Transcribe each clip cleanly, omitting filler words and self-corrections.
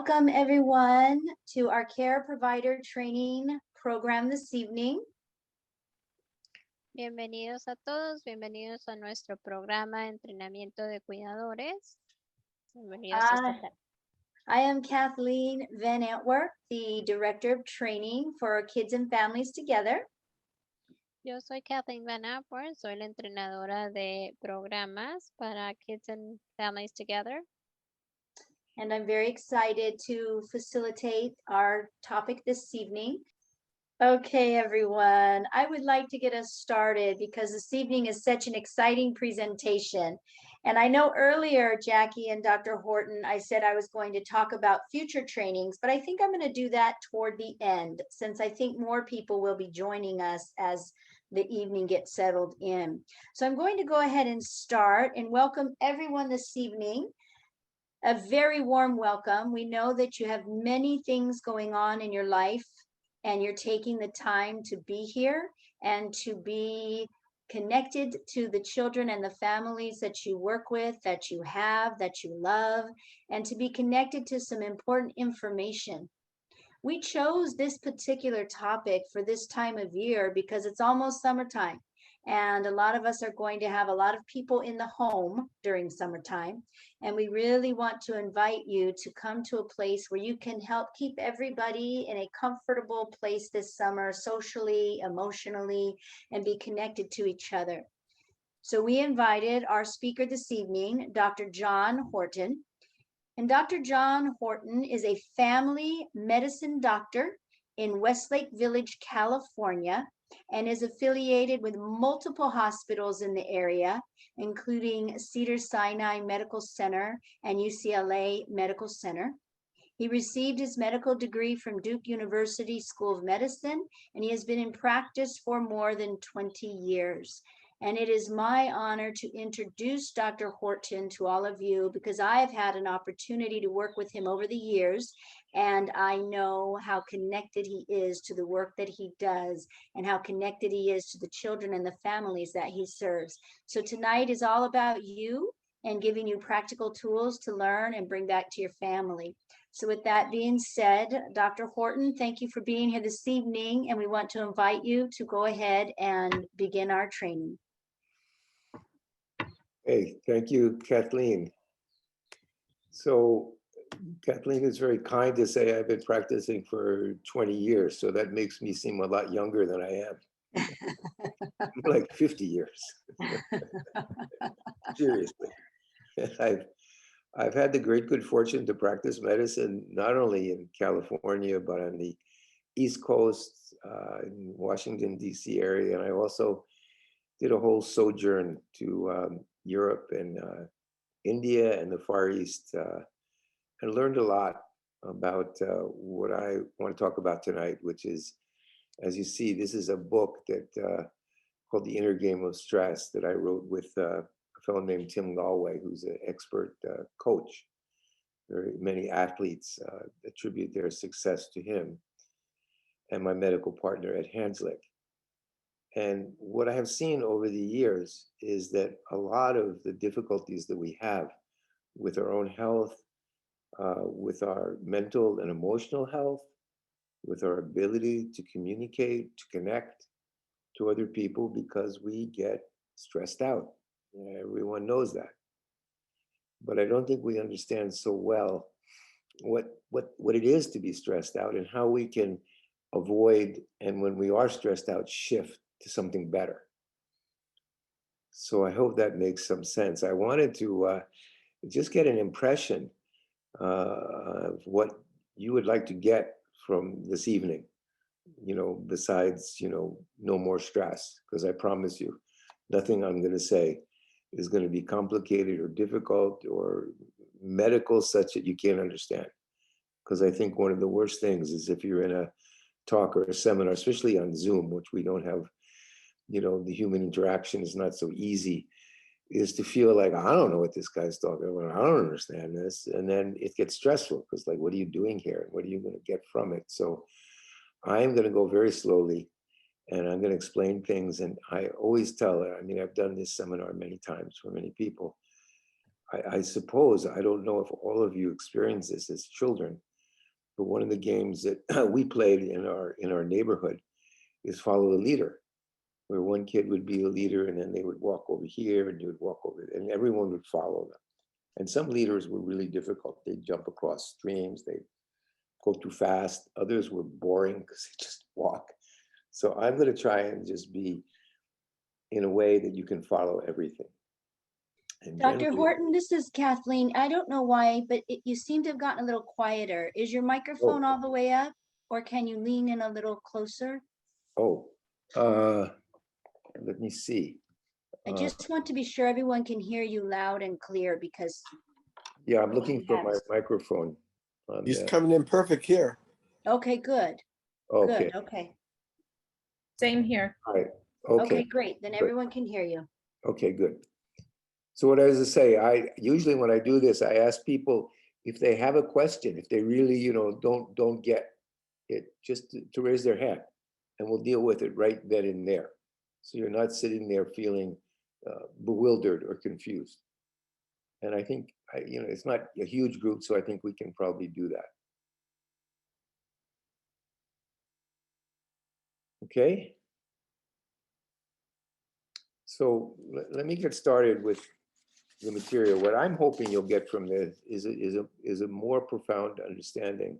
Welcome everyone to our Care Provider Training program this evening. Bienvenidos a todos, bienvenidos a nuestro programa de entrenamiento de cuidadores. Bienvenidos esta tarde. I am Kathleen Van Antwerp, the Director of Training for Kids and Families Together. Yo soy Kathleen Van Antwerp, soy la entrenadora de programas para Kids and Families Together. And I'm very excited to facilitate our topic this evening. Okay, everyone, I would like to get us started because this evening is such an exciting presentation. And I know earlier, Jackie and Dr. Horton, I said I was going to talk about future trainings, but I think I'm going to do that toward the end, since I think more people will be joining us as the evening gets settled in. So I'm going to go ahead and start and welcome everyone this evening. A very warm welcome. We know that you have many things going on in your life, and you're taking the time to be here and to be connected to the children and the families that you work with, that you have, that you love, and to be connected to some important information. We chose this particular topic for this time of year because it's almost summertime. And a lot of us are going to have a lot of people in the home during summertime. And we really want to invite you to come to a place where you can help keep everybody in a comfortable place this summer, socially, emotionally, and be connected to each other. So we invited our speaker this evening, Dr. John Horton. And Dr. John Horton is a family medicine doctor in Westlake Village, California, and is affiliated with multiple hospitals in the area, including Cedars-Sinai Medical Center and UCLA Medical Center. He received his medical degree from Duke University School of Medicine, and he has been in practice for more than 20 years. And it is my honor to introduce Dr. Horton to all of you because I have had an opportunity to work with him over the years, and I know how connected he is to the work that he does and how connected he is to the children and the families that he serves. So tonight is all about you and giving you practical tools to learn and bring back to your family. So with that being said, Dr. Horton, thank you for being here this evening, and we want to invite you to go ahead and begin our training. Hey, thank you, Kathleen. So Kathleen is very kind to say I've been practicing for 20 years, so that makes me seem a lot younger than I am. Like 50 years. Seriously. I've had the great good fortune to practice medicine not only in California, but on the East Coast, in Washington, D.C. area. And I also did a whole sojourn to Europe and India and the Far East, and learned a lot about what I want to talk about tonight, which is, as you see, this is a book that called The Inner Game of Stress that I wrote with a fellow named Tim Galway, who's an expert coach. Very many athletes attribute their success to him, and my medical partner at Hanslick. And what I have seen over the years is that a lot of the difficulties that we have with our own health, with our mental and emotional health, with our ability to communicate, to connect to other people, because we get stressed out. Everyone knows that. But I don't think we understand so well what it is to be stressed out and how we can avoid, and when we are stressed out, shift to something better. So I hope that makes some sense. I wanted to just get an impression of what you would like to get from this evening, besides, no more stress, because I promise you, nothing I'm going to say is going to be complicated or difficult or medical such that you can't understand. Because I think one of the worst things is if you're in a talk or a seminar, especially on Zoom, which we don't have, the human interaction is not so easy, is to feel like, I don't know what this guy's talking about. I don't understand this. And then it gets stressful because, like, what are you doing here? What are you going to get from it? So I am going to go very slowly, and I'm going to explain things. And I always tell her, I've done this seminar many times for many people. I suppose, I don't know if all of you experience this as children, But one of the games that we played in our neighborhood is follow the leader, where one kid would be a leader and then they would walk over here and you would walk over there, and everyone would follow them. And some leaders were really difficult. They'd jump across streams, they'd go too fast. Others were boring because they just walk. So I'm going to try and just be in a way that you can follow everything. And Dr. generally- Horton, this is Kathleen. I don't know why, but you seem to have gotten a little quieter. Is your microphone all the way up, or can you lean in a little closer? Oh, let me see. I just want to be sure everyone can hear you loud and clear because, Yeah, I'm looking for my Yes. microphone. on He's the- coming in perfect here. okay, good, Okay, good, okay. Same here. all right, Okay, okay, great. Then good. everyone can hear you. okay, good. So what I was to say, I usually when I do this, I ask people if they have a question, if they really, don't get it, just to raise their hand, and we'll deal with it right then and there. So you're not sitting there feeling bewildered or confused. And I think, it's not a huge group, so I think we can probably do that. Okay. So let me get started with the material. What I'm hoping you'll get from this is a more profound understanding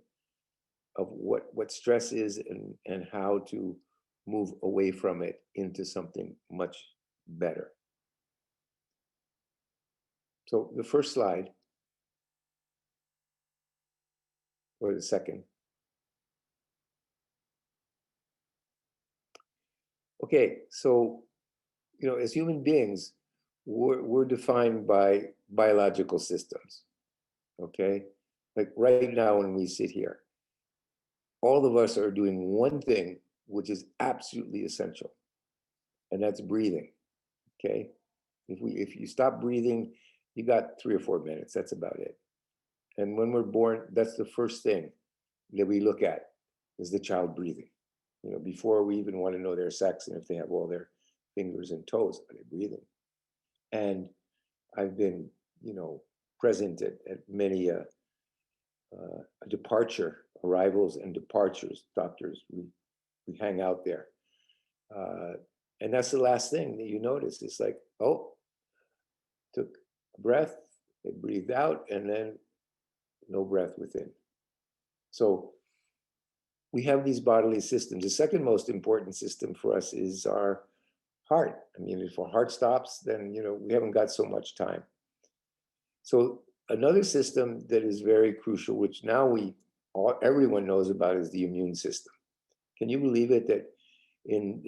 of what stress is and how to move away from it into something much better. So the first slide, or the second. Okay, so, as human beings, we're defined by biological systems, okay? Like right now when we sit here, all of us are doing one thing, which is absolutely essential, and that's breathing, okay? If you stop breathing, you got 3 or 4 minutes, that's about it. And when we're born, that's the first thing that we look at is the child breathing. Before we even want to know their sex and if they have all their fingers and toes, are they breathing? And I've been, present at many arrivals and departures. Doctors, we hang out there. And that's the last thing that you notice. It's like, oh, took a breath, they breathed out, and then no breath within. So we have these bodily systems. The second most important system for us is our heart. I mean, if our heart stops, then we haven't got so much time. So another system that is very crucial, which now everyone knows about, is the immune system. Can you believe it that in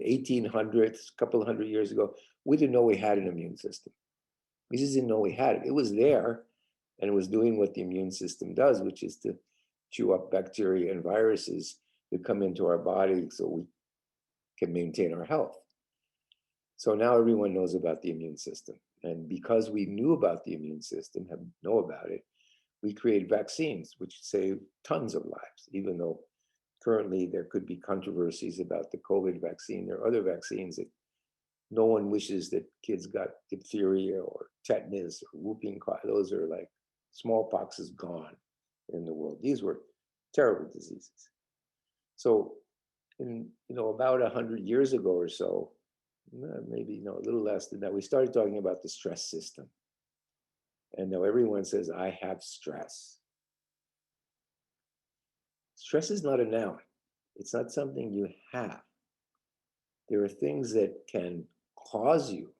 1800s, a couple of hundred years ago, we didn't know we had an immune system. We just didn't know we had it. It was there, and it was doing what the immune system does, which is to chew up bacteria and viruses that come into our body so we can maintain our health. So now everyone knows about the immune system. And because we knew about the immune system, know about it, we create vaccines, which save tons of lives, even though currently there could be controversies about the COVID vaccine. There are other vaccines that no one wishes that kids got diphtheria or tetanus or whooping cough. Those are like smallpox is gone in the world. These were terrible diseases. So in about 100 years ago or so, maybe a little less than that, we started talking about the stress system. And now everyone says, I have stress. Stress is not a noun. It's not something you have. There are things that can cause you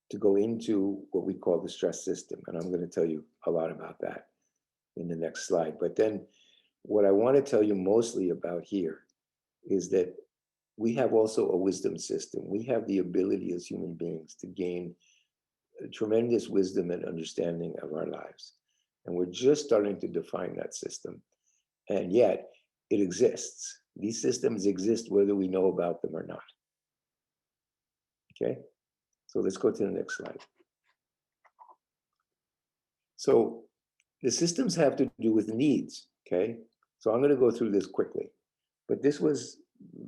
to go into what we call the stress system. And I'm going to tell you a lot about that in the next slide. But then what I want to tell you mostly about here is that we have also a wisdom system. We have the ability as human beings to gain tremendous wisdom and understanding of our lives. And we're just starting to define that system. And yet it exists. These systems exist whether we know about them or not. Okay, so let's go to the next slide. So the systems have to do with needs, okay? So I'm gonna go through this quickly, but this was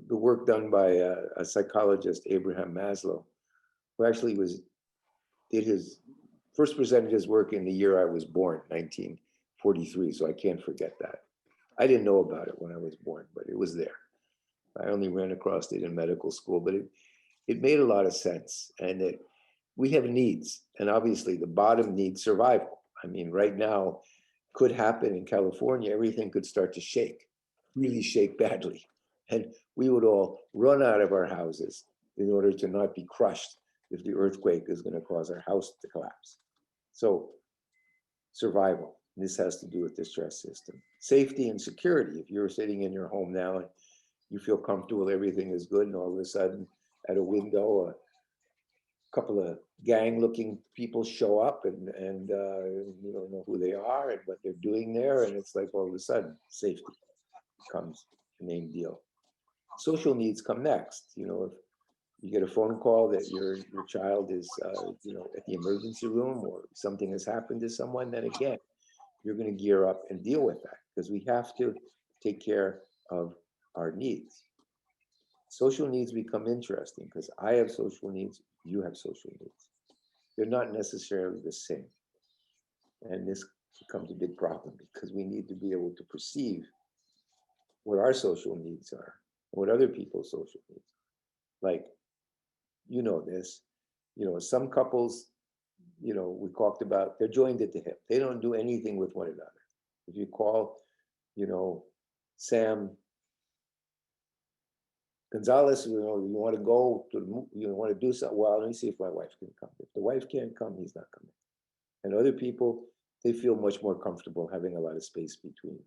the work done by a psychologist, Abraham Maslow, who actually first presented his work in the year I was born, 1946. 43, so I can't forget that. I didn't know about it when I was born, but it was there. I only ran across it in medical school, but it made a lot of sense. And that we have needs, and obviously the bottom needs survival. I mean, right now, could happen in California, everything could start to shake, really shake badly. And we would all run out of our houses in order to not be crushed if the earthquake is going to cause our house to collapse. So survival, this has to do with the stress system. Safety and security, if you're sitting in your home now and you feel comfortable, everything is good, and all of a sudden at a window, a couple of gang-looking people show up, and you don't know who they are and what they're doing there, and it's like all of a sudden safety becomes the main deal. Social needs come next. You know, if you get a phone call that your child is you know, at the emergency room, or something has happened to someone, then again you're going to gear up and deal with that, because we have to take care of our needs. Social needs become interesting because I have social needs, you have social needs. They're not necessarily the same. And this becomes a big problem because we need to be able to perceive what our social needs are, what other people's social needs are. Like, you know this, you know, some couples, you know, we talked about, they're joined at the hip. They don't do anything with one another. If you call, you know, Sam Gonzalez, you know, you want to go to the, you want to do something, well, let me see if my wife can come. If the wife can't come, he's not coming. And other people, they feel much more comfortable having a lot of space between.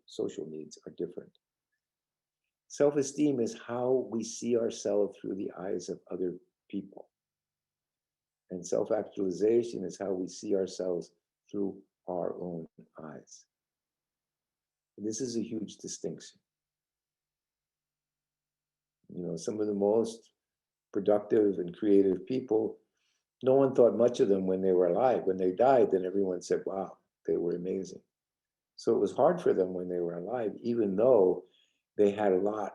Social needs are different. Self-esteem is how we see ourselves through the eyes of other people. And self-actualization is how we see ourselves through our own eyes. This is a huge distinction. You know, some of the most productive and creative people, no one thought much of them when they were alive. When they died, then everyone said, wow, they were amazing. So it was hard for them when they were alive, even though they had a lot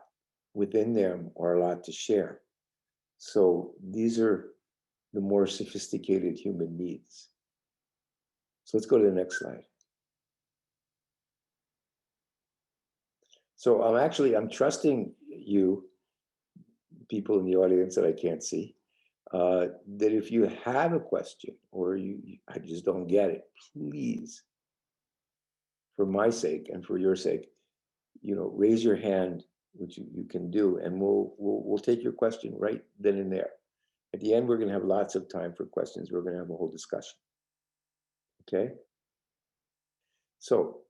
within them or a lot to share. So these are the more sophisticated human needs. So let's go to the next slide. So I'm trusting you, people in the audience that I can't see, that if you have a question or I just don't get it, please, for my sake and for your sake, you know, raise your hand, which you can do, and we'll take your question right then and there. At the end, we're going to have lots of time for questions. We're going to have a whole discussion. Okay? So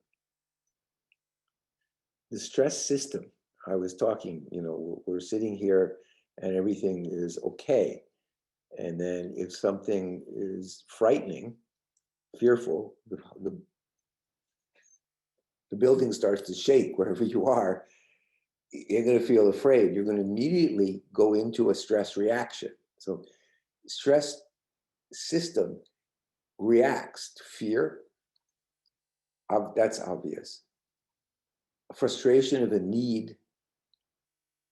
the stress system, I was talking, you know, we're sitting here and everything is okay. And then if something is frightening, fearful, the building starts to shake wherever you are, you're going to feel afraid. You're going to immediately go into a stress reaction. So stress system reacts to fear. That's obvious. A frustration of a need.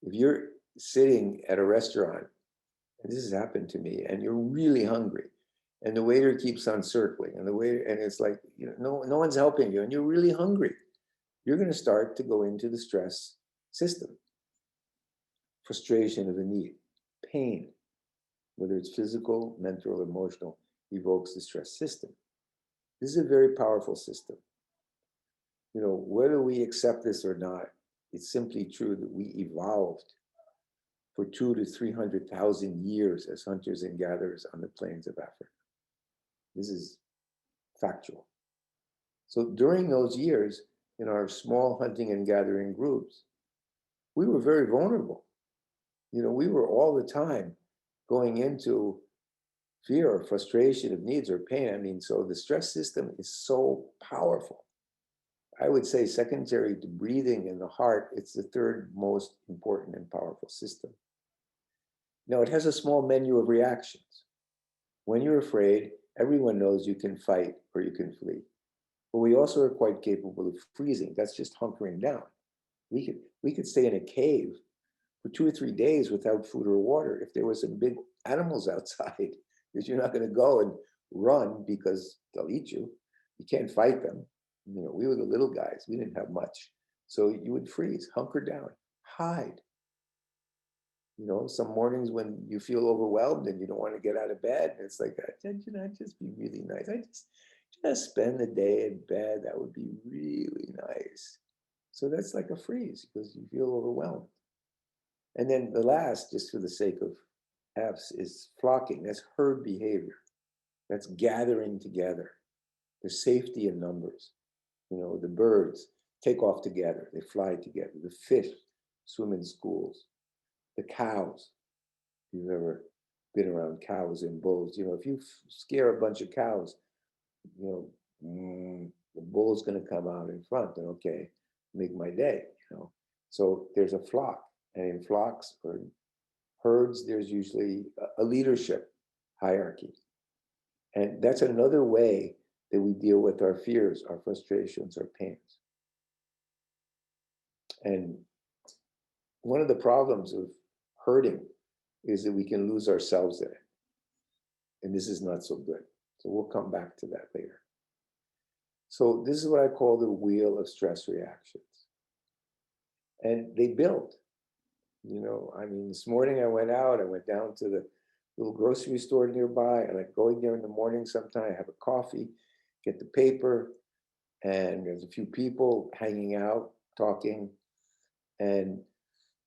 If you're sitting at a restaurant, and this has happened to me, and you're really hungry, and the waiter keeps on circling, and it's like, you know, no one's helping you, and you're really hungry, you're going to start to go into the stress system. Frustration of a need, pain, whether it's physical, mental, or emotional, evokes the stress system. This is a very powerful system. You know, whether we accept this or not, it's simply true that we evolved for 200,000 to 300,000 years as hunters and gatherers on the plains of Africa. This is factual. So during those years, in our small hunting and gathering groups, we were very vulnerable. You know, we were all the time going into fear or frustration of needs or pain. I mean, so the stress system is so powerful. I would say secondary to breathing and the heart, it's the third most important and powerful system. Now, it has a small menu of reactions. When you're afraid, everyone knows you can fight or you can flee. But we also are quite capable of freezing. That's just hunkering down. We could stay in a cave for 2 or 3 days without food or water if there were some big animals outside, because you're not going to go and run because they'll eat you. You can't fight them. We were the little guys. We didn't have much. So you would freeze, hunker down, hide. Some mornings when you feel overwhelmed and you don't want to get out of bed, and it's like, I'd just be really nice. I just spend the day in bed. That would be really nice. So that's like a freeze because you feel overwhelmed. And then the last, just for the sake of F's, is flocking. That's herd behavior. That's gathering together. There's safety in numbers. The birds take off together. They fly together. The fish swim in schools. The cows, if you've ever been around cows and bulls, if you scare a bunch of cows, the bull's going to come out in front and, okay, make my day, So there's a flock, and in flocks or herds, there's usually a leadership hierarchy. And that's another way that we deal with our fears, our frustrations, our pains. And one of the problems of herding is that we can lose ourselves in it. And this is not so good. So we'll come back to that later. So this is what I call the wheel of stress reactions. And they build. This morning I went down to the little grocery store nearby. I like going there in the morning sometime, have a coffee, get the paper, and there's a few people hanging out, talking. And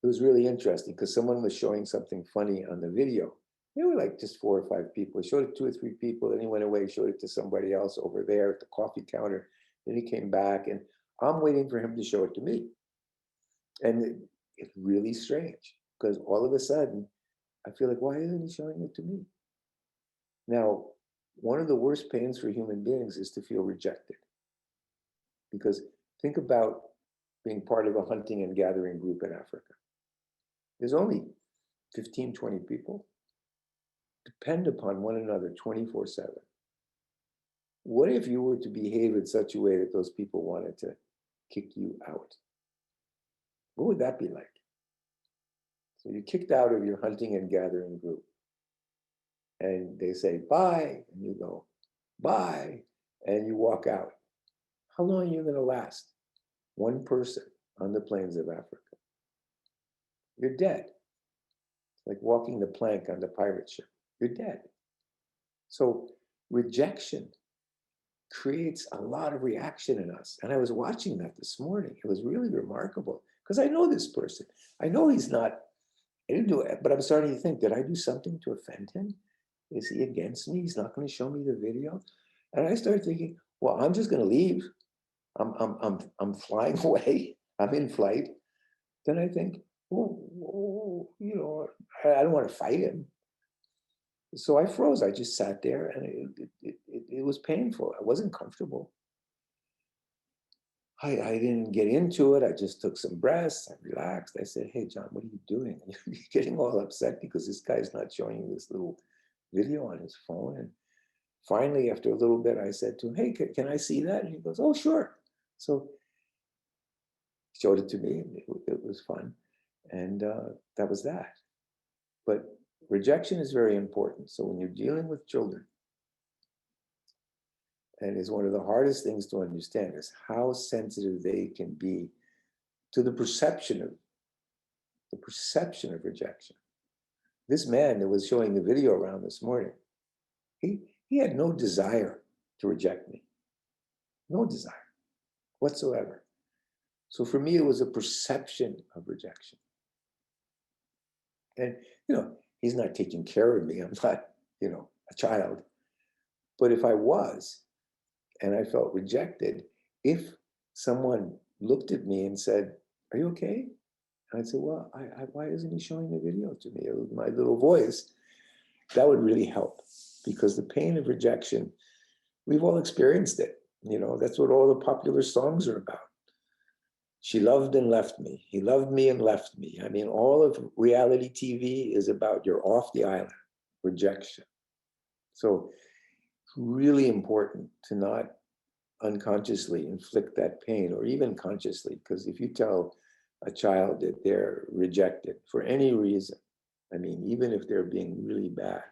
it was really interesting because someone was showing something funny on the video. They were like just 4 or 5 people. He showed it to 2 or 3 people, and he went away, showed it to somebody else over there at the coffee counter. Then he came back, and I'm waiting for him to show it to me. And it's really strange because all of a sudden, I feel like, why isn't he showing it to me? Now, one of the worst pains for human beings is to feel rejected. Because think about being part of a hunting and gathering group in Africa. There's only 15, 20 people. Depend upon one another 24/7. What if you were to behave in such a way that those people wanted to kick you out? What would that be like? So you're kicked out of your hunting and gathering group. And they say, bye, and you go, bye, and you walk out. How long are you going to last? One person on the plains of Africa. You're dead. It's like walking the plank on the pirate ship. You're dead. So rejection creates a lot of reaction in us. And I was watching that this morning. It was really remarkable because I know this person. I know he's not, I didn't do it, but I'm starting to think, did I do something to offend him? Is he against me? He's not going to show me the video. And I started thinking, well, I'm just going to leave. I'm flying away. I'm in flight. Then I think, oh, I don't want to fight him. So I froze. I just sat there, and it was painful. I wasn't comfortable. I didn't get into it. I just took some breaths. I relaxed. I said, hey, John, what are you doing? You're getting all upset because this guy's not showing you this little video on his phone. And finally, after a little bit, I said to him, hey, can I see that? And he goes, oh, sure. So he showed it to me. And it was fun. And that was that. But rejection is very important. So when you're dealing with children, and it's one of the hardest things to understand is how sensitive they can be to the perception of rejection. This man that was showing the video around this morning, he had no desire to reject me. No desire whatsoever. So for me, it was a perception of rejection. And, he's not taking care of me. I'm not, a child. But if I was, and I felt rejected, if someone looked at me and said, are you okay? And I'd say, well, why isn't he showing the video to me? My little voice, that would really help. Because the pain of rejection, we've all experienced it. That's what all the popular songs are about. She loved and left me. He loved me and left me. All of reality TV is about you're off the island, rejection. So it's really important to not unconsciously inflict that pain, or even consciously, because if you tell a child that they're rejected for any reason, even if they're being really bad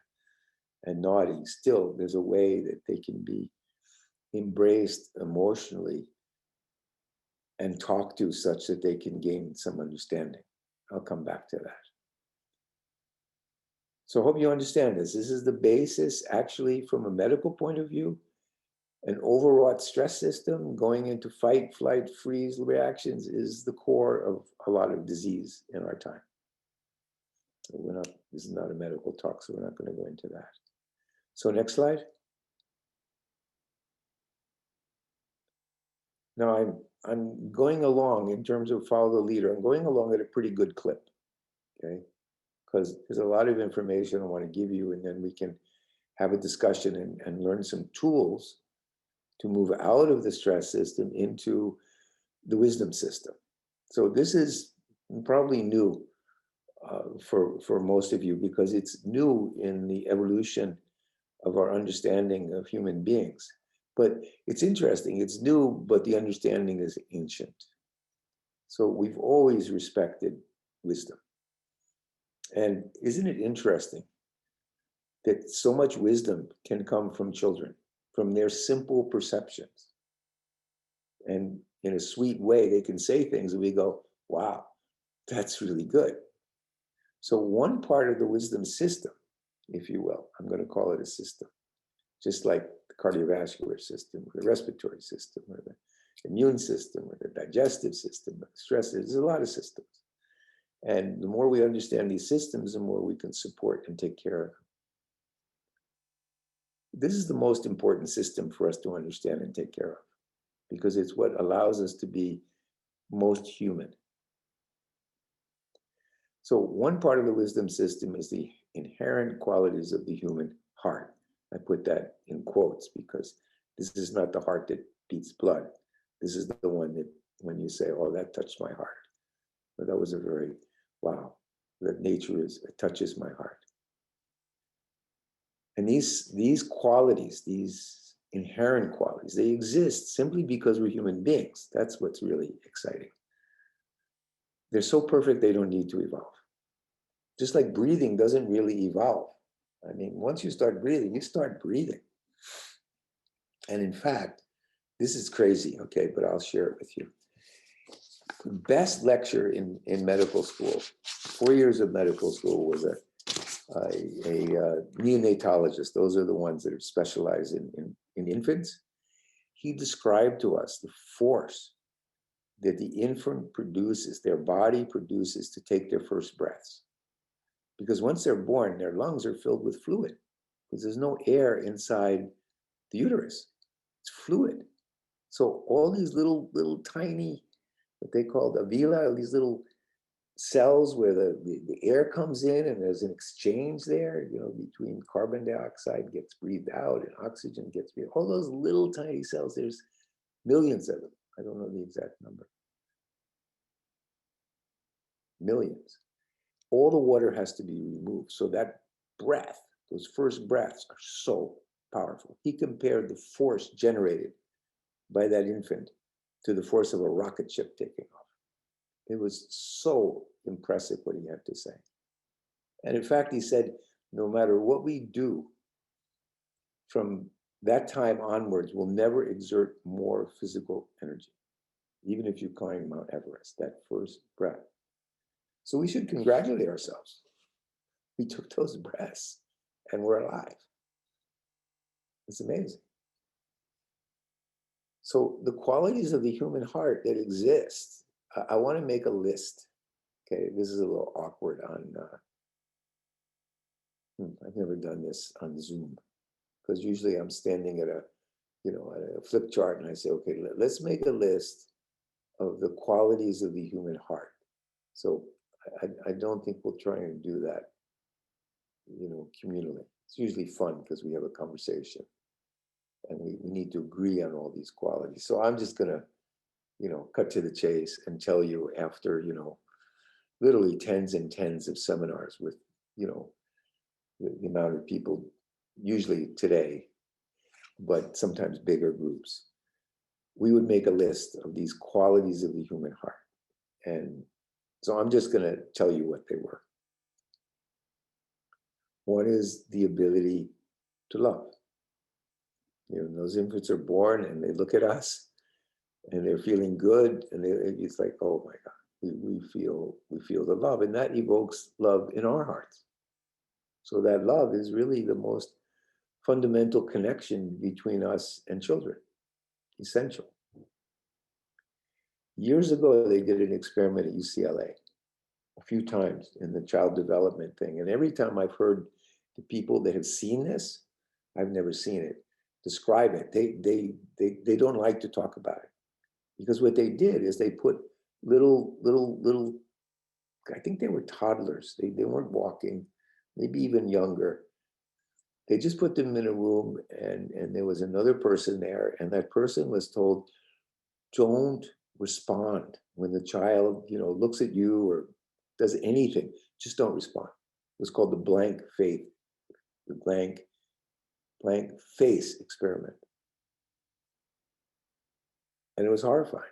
and naughty, still there's a way that they can be embraced emotionally and talk to such that they can gain some understanding. I'll come back to that. So I hope you understand this. This is the basis, actually, from a medical point of view. An overwrought stress system going into fight, flight, freeze reactions is the core of a lot of disease in our time. This is not a medical talk, so we're not going to go into that. So next slide. Now I'm going along in terms of follow the leader. I'm going along at a pretty good clip, okay? Because there's a lot of information I want to give you, and then we can have a discussion and learn some tools to move out of the stress system into the wisdom system. So this is probably new for most of you, because it's new in the evolution of our understanding of human beings. But it's interesting, it's new, but the understanding is ancient. So we've always respected wisdom. And isn't it interesting that so much wisdom can come from children, from their simple perceptions? And in a sweet way, they can say things and we go, wow, that's really good. So one part of the wisdom system, if you will, I'm going to call it a system, just like the cardiovascular system, or the respiratory system, or the immune system, or the digestive system, or the stress, there's a lot of systems. And the more we understand these systems, the more we can support and take care of them. This is the most important system for us to understand and take care of, because it's what allows us to be most human. So one part of the wisdom system is the inherent qualities of the human heart. I put that in quotes because this is not the heart that beats blood. This is the one that when you say, oh, that touched my heart. But that was a very, wow, that nature it touches my heart. And these qualities, these inherent qualities, they exist simply because we're human beings. That's what's really exciting. They're so perfect, they don't need to evolve. Just like breathing doesn't really evolve. I mean, once you start breathing, you start breathing. And in fact, this is crazy, okay, but I'll share it with you. The best lecture in medical school, 4 years of medical school, was a neonatologist. Those are the ones that are specialized in infants. He described to us the force that the infant produces, their body produces to take their first breaths. Because once they're born, their lungs are filled with fluid, because there's no air inside the uterus. It's fluid. So all these little tiny, what they call the villi, these little cells where the air comes in and there's an exchange there, you know, between carbon dioxide gets breathed out and oxygen gets breathed. All those little tiny cells, there's millions of them. I don't know the exact number. Millions. All the water has to be removed. So that breath, those first breaths are so powerful. He compared the force generated by that infant to the force of a rocket ship taking off. It was so impressive what he had to say. And in fact, he said, no matter what we do from that time onwards, we'll never exert more physical energy, even if you climb Mount Everest, that first breath. So we should congratulate ourselves. We took those breaths and we're alive. It's amazing. So the qualities of the human heart that exist, I want to make a list. Okay, this is a little awkward on, I've never done this on Zoom, because usually I'm standing at a flip chart and I say, okay, let's make a list of the qualities of the human heart. So I don't think we'll try and do that, communally. It's usually fun because we have a conversation and we need to agree on all these qualities. So I'm just gonna, cut to the chase and tell you after, literally tens and tens of seminars with, the amount of people, usually today, but sometimes bigger groups, we would make a list of these qualities of the human heart. And so I'm just gonna tell you what they were. One is the ability to love. Those infants are born and they look at us and they're feeling good, and it's like, oh my God, we feel the love, and that evokes love in our hearts. So that love is really the most fundamental connection between us and children, essential. Years ago, they did an experiment at UCLA a few times in the child development thing. And every time I've heard the people that have seen this, I've never seen it, describe it. They don't like to talk about it. Because what they did is they put little, I think they were toddlers. They weren't walking, maybe even younger. They just put them in a room, and there was another person there, and that person was told, don't respond when the child, looks at you or does anything. Just don't respond. It was called the blank face experiment. And it was horrifying.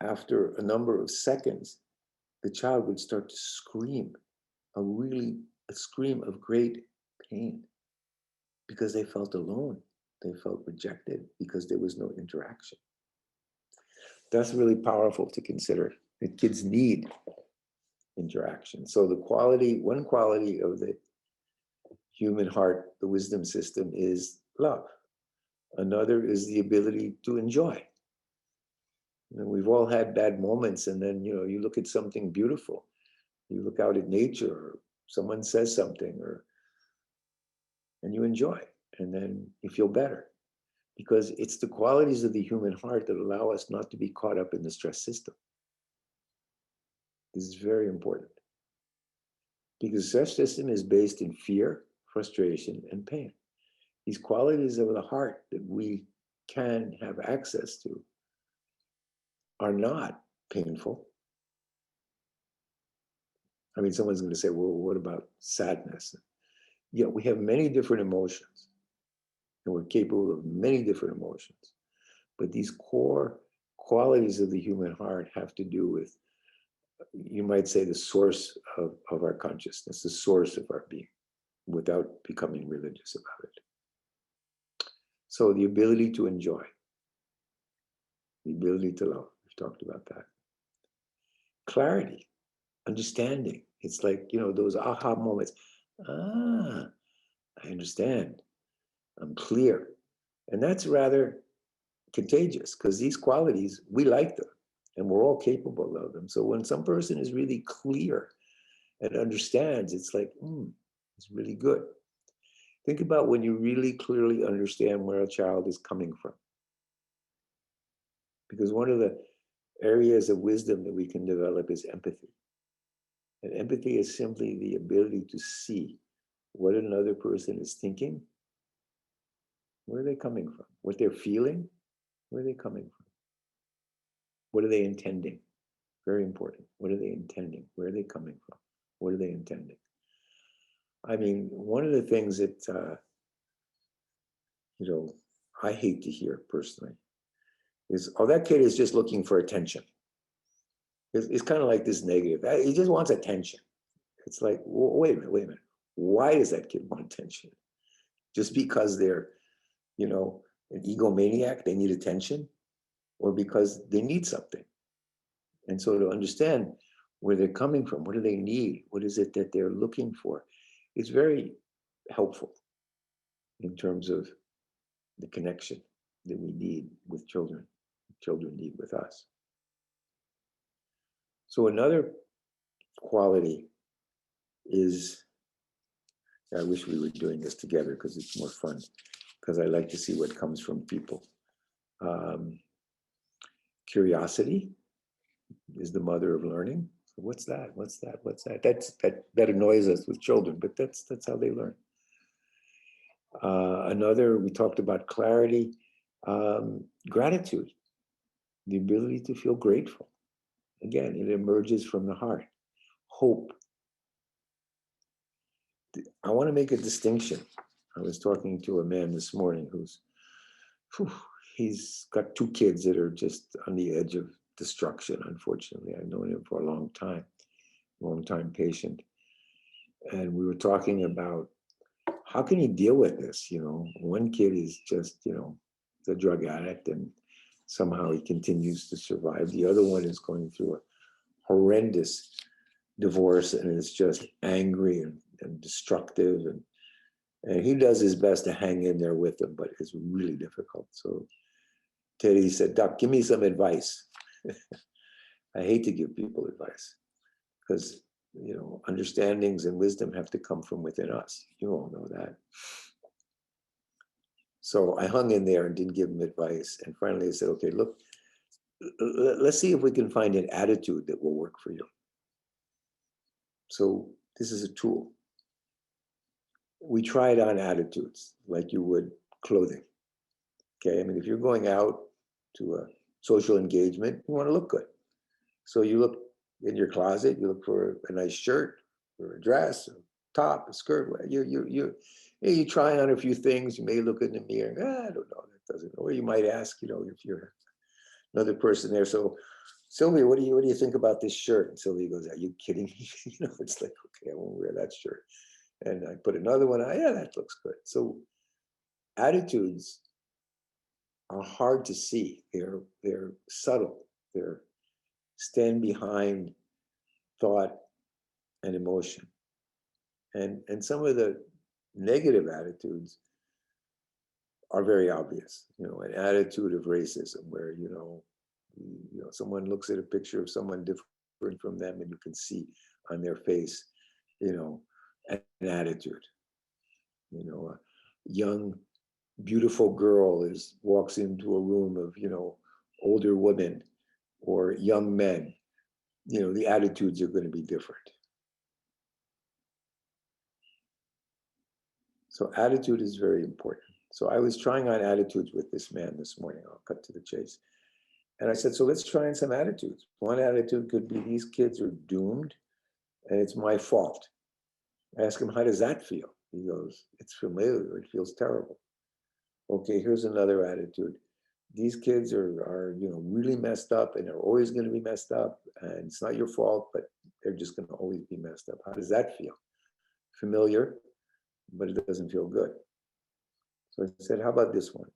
After a number of seconds, the child would start to scream, a scream of great pain, because they felt alone. They felt rejected because there was no interaction. That's really powerful to consider, that kids need interaction. So one quality of the human heart, the wisdom system, is love. Another is the ability to enjoy. We've all had bad moments, and then you look at something beautiful, you look out at nature, or someone says something, and you enjoy, and then you feel better, because it's the qualities of the human heart that allow us not to be caught up in the stress system. This is very important, because the stress system is based in fear, frustration, and pain. These qualities of the heart that we can have access to are not painful. I mean, someone's going to say, well, what about sadness? Yeah, we have many different emotions, and we're capable of many different emotions. But these core qualities of the human heart have to do with, you might say, the source of our consciousness, the source of our being, without becoming religious about it. So the ability to enjoy, the ability to love, we've talked about that. Clarity, understanding. It's like, those aha moments. Ah, I understand. I'm clear. And that's rather contagious, because these qualities, we like them, and we're all capable of them. So when some person is really clear and understands, it's like, it's really good. Think about when you really clearly understand where a child is coming from. Because one of the areas of wisdom that we can develop is empathy. And empathy is simply the ability to see what another person is thinking, where are they coming from, what they're feeling, where are they coming from, what are they intending? Very important. What are they intending? Where are they coming from? What are they intending? I mean, one of the things that, I hate to hear personally is, oh, that kid is just looking for attention. It's kind of like this negative. He just wants attention. It's like, wait a minute. Why does that kid want attention? Just because they're, an egomaniac, they need attention, or because they need something? And so to understand where they're coming from, what do they need? What is it that they're looking for? It's very helpful in terms of the connection that we need with children need with us. So another quality is, I wish we were doing this together because it's more fun, because I like to see what comes from people. Curiosity is the mother of learning. So what's that? What's that? What's that? That annoys us with children, but that's how they learn. Another, we talked about clarity, gratitude, the ability to feel grateful. Again, it emerges from the heart. Hope. I want to make a distinction. I was talking to a man this morning he's got 2 kids that are just on the edge of destruction, unfortunately. I've known him for a long time patient. And we were talking about, how can he deal with this? One kid is just, a drug addict, and somehow he continues to survive. The other one is going through a horrendous divorce and is just angry and destructive. And he does his best to hang in there with them, but it's really difficult. So Teddy said, Doc, give me some advice. I hate to give people advice because, you know, understandings and wisdom have to come from within us. You all know that. So I hung in there and didn't give him advice. And finally I said, okay, look, let's see if we can find an attitude that will work for you. So this is a tool. We tried on attitudes like you would clothing. Okay, I mean, if you're going out to a social engagement, you want to look good. So you look in your closet, you look for a nice shirt or a dress, a top, a skirt. You try on a few things. You may look in the mirror. I don't know. That doesn't. Or you might ask, you know, if you're another person there. So, Sylvia, what do you think about this shirt? And Sylvia goes, "Are you kidding me?" You know, it's like, okay, I won't wear that shirt. And I put another one on. Yeah, that looks good. So attitudes are hard to see. They're subtle. They're stand behind thought and emotion. And some of the negative attitudes are very obvious. You know, an attitude of racism where, you know, someone looks at a picture of someone different from them and you can see on their face, you know, an attitude. You know, a young, beautiful girl walks into a room of, you know, older women or young men. You know, the attitudes are going to be different. So attitude is very important. So I was trying on attitudes with this man this morning. I'll cut to the chase. And I said, so let's try on some attitudes. One attitude could be these kids are doomed and it's my fault. I ask him, how does that feel? He goes, it's familiar. It feels terrible. Okay, here's another attitude. These kids are you know, really messed up and they're always going to be messed up. And it's not your fault, but they're just going to always be messed up. How does that feel? Familiar, but it doesn't feel good. So I said, how about this one?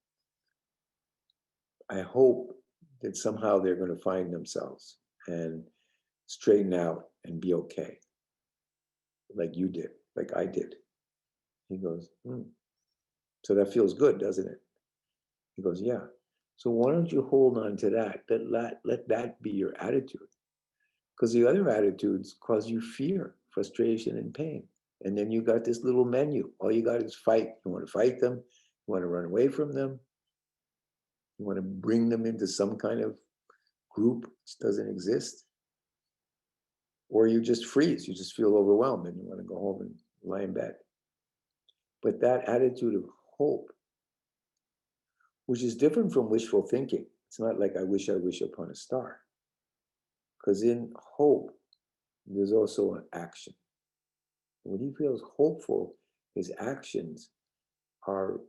I hope that somehow they're going to find themselves and straighten out and be okay. Like you did, like I did. He goes, so that feels good, doesn't it? He goes, yeah. So why don't you hold on to that? Let that be your attitude. Because the other attitudes cause you fear, frustration, and pain. And then you got this little menu. All you got is fight. You want to fight them. You want to run away from them. You want to bring them into some kind of group which doesn't exist. Or you just freeze. You just feel overwhelmed and you want to go home and lie in bed. But that attitude of hope, which is different from wishful thinking. It's not like I wish upon a star. Because in hope, there's also an action. When he feels hopeful, his actions are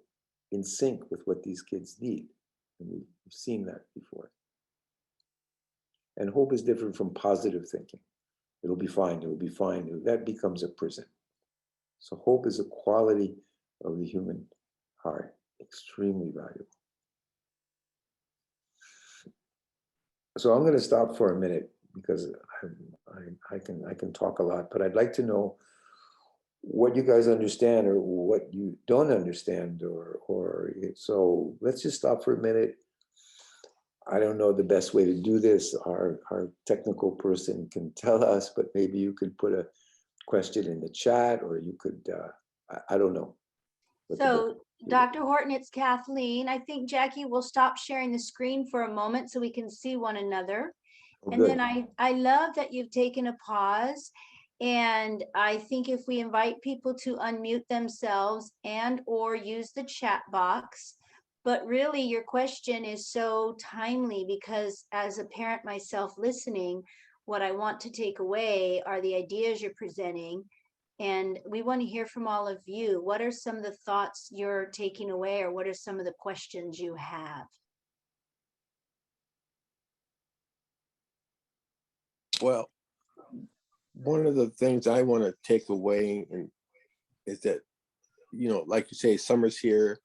in sync with what these kids need. And we've seen that before. And hope is different from positive thinking. It'll be fine, it'll be fine. That becomes a prison. So hope is a quality of the human heart, extremely valuable. So I'm going to stop for a minute because I can talk a lot, but I'd like to know what you guys understand or what you don't understand, or so let's just stop for a minute. I don't know the best way to do this. Our technical person can tell us, but maybe you could put a question in the chat, or you could, I don't know. So Dr. Horton, it's Kathleen. I think Jackie will stop sharing the screen for a moment so we can see one another. Oh, and good. then I love that you've taken a pause. And I think if we invite people to unmute themselves and or use the chat box, but really your question is so timely because as a parent myself listening, what I want to take away are the ideas you're presenting. And we want to hear from all of you. What are some of the thoughts you're taking away, or what are some of the questions you have? Well, one of the things I want to take away is that, you know, like you say, summer's here,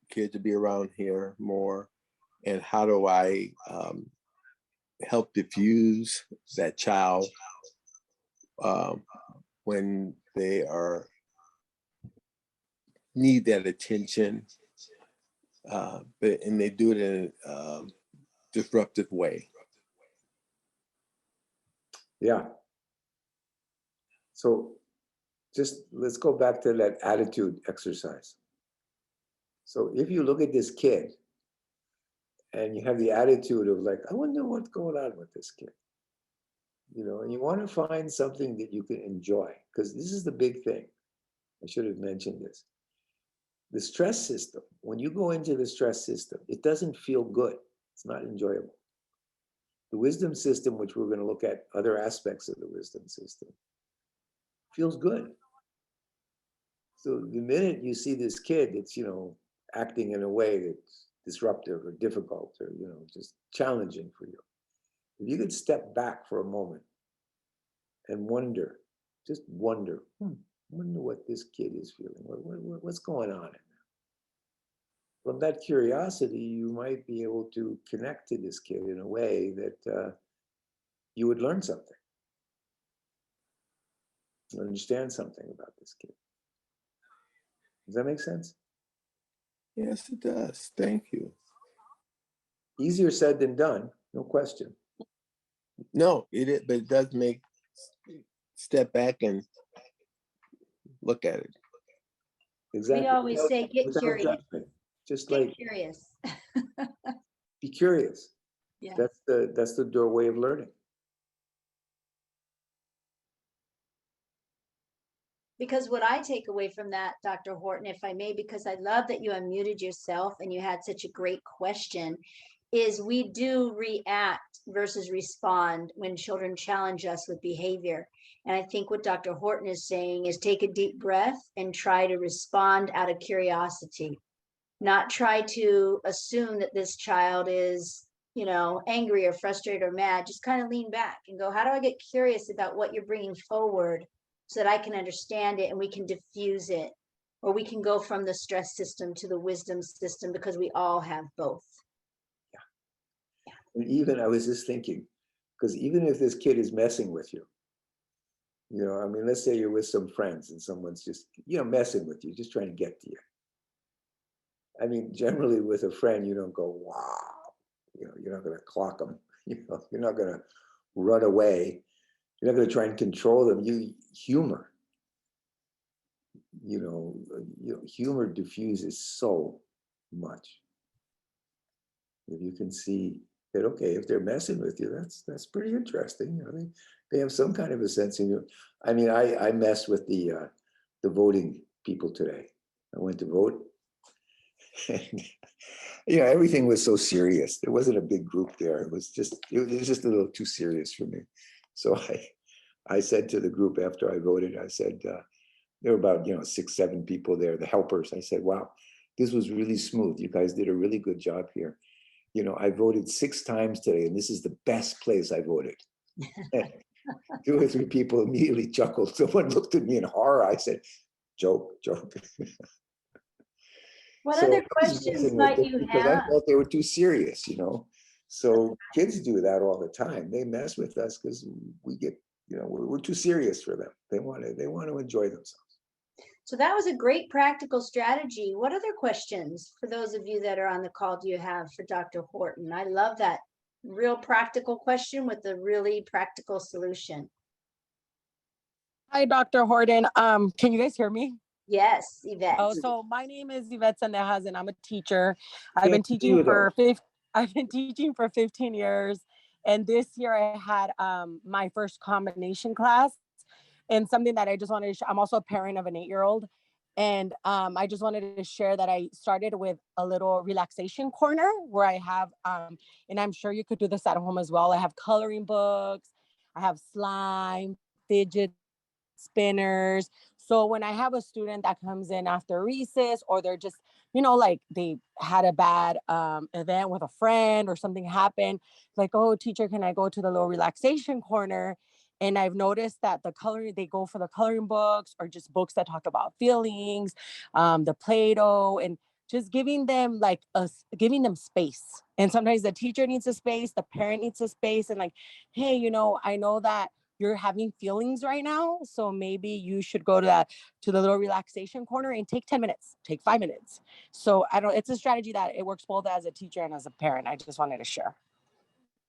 kids will be around here more. and how do I help diffuse that child when they need that attention, and they do it in a disruptive way. Yeah. So just let's go back to that attitude exercise. So if you look at this kid and you have the attitude of like, I wonder what's going on with this kid, you know, and you want to find something that you can enjoy, because this is the big thing. I should have mentioned this. The stress system, when you go into the stress system, it doesn't feel good. It's not enjoyable. The wisdom system, which we're going to look at other aspects of the wisdom system, feels good. So the minute you see this kid that's, you know, acting in a way that's disruptive or difficult or, you know, just challenging for you, if you could step back for a moment and wonder, just wonder, wonder what this kid is feeling. What's going on in there? From that curiosity, you might be able to connect to this kid in a way that you would learn something, understand something about this kid. Does that make sense? Yes, it does. Thank you. Easier said than done, no question. No, it is, but it does make step back and look at it. Exactly. We always say, get Without curious. judgment. Just Get like curious. be curious. Yeah. That's the doorway of learning. Because what I take away from that, Dr. Horton, if I may, because I love that you unmuted yourself and you had such a great question, is we do react versus respond when children challenge us with behavior. And I think what Dr. Horton is saying is take a deep breath and try to respond out of curiosity, not try to assume that this child is, you know, angry or frustrated or mad. Just kind of lean back and go, how do I get curious about what you're bringing forward so that I can understand it and we can diffuse it, or we can go from the stress system to the wisdom system, because we all have both. And even I was just thinking, because even if this kid is messing with you, you know, I mean, let's say you're with some friends and someone's just, you know, messing with you, just trying to get to you. I mean, generally with a friend, you don't go, wow, you know, you're not going to clock them. You know, you're not going to run away. You're not going to try and control them. You humor. You know, humor diffuses so much. If you can see that, okay, if they're messing with you, that's pretty interesting. You know, they have some kind of a sense in you. I mean, I messed with the voting people today. I went to vote, and you know, everything was so serious. There wasn't a big group there. It was just a little too serious for me. So I said to the group after I voted, I said, there were about, you know, 6, 7 people there, the helpers. I said, wow, this was really smooth. You guys did a really good job here. You know, I voted 6 times today, and this is the best place I voted. 2 or 3 people immediately chuckled. Someone looked at me in horror. I said, joke. What So other I was questions messing with might them you because I have? felt they were too serious, you know. So kids do that all the time. They mess with us because we get, you know, we're too serious for them. They want to enjoy themselves. So that was a great practical strategy. What other questions for those of you that are on the call do you have for Dr. Horton? I love that real practical question with a really practical solution. Hi, Dr. Horton. Can you guys hear me? Yes, Yvette. Oh, so my name is Yvette Sendejas, and I'm a teacher. I've Can't been see teaching you, for 15 years, and this year I had my first combination class, and something that I just wanted to share. I'm also a parent of an 8-year-old, and I just wanted to share that I started with a little relaxation corner where I have, and I'm sure you could do this at home as well. I have coloring books, I have slime, fidget spinners. So when I have a student that comes in after recess, or they're just, you know, like they had a bad event with a friend or something happened, like, oh, teacher, can I go to the little relaxation corner? And I've noticed that they go for the coloring books or just books that talk about feelings, the Play-Doh, and just giving them like giving them space. And sometimes the teacher needs a space, the parent needs a space, and like, hey, you know, I know that you're having feelings right now, so maybe you should go to the little relaxation corner and take 10 minutes, take 5 minutes. So I don't, it's a strategy that it works both as a teacher and as a parent. I just wanted to share.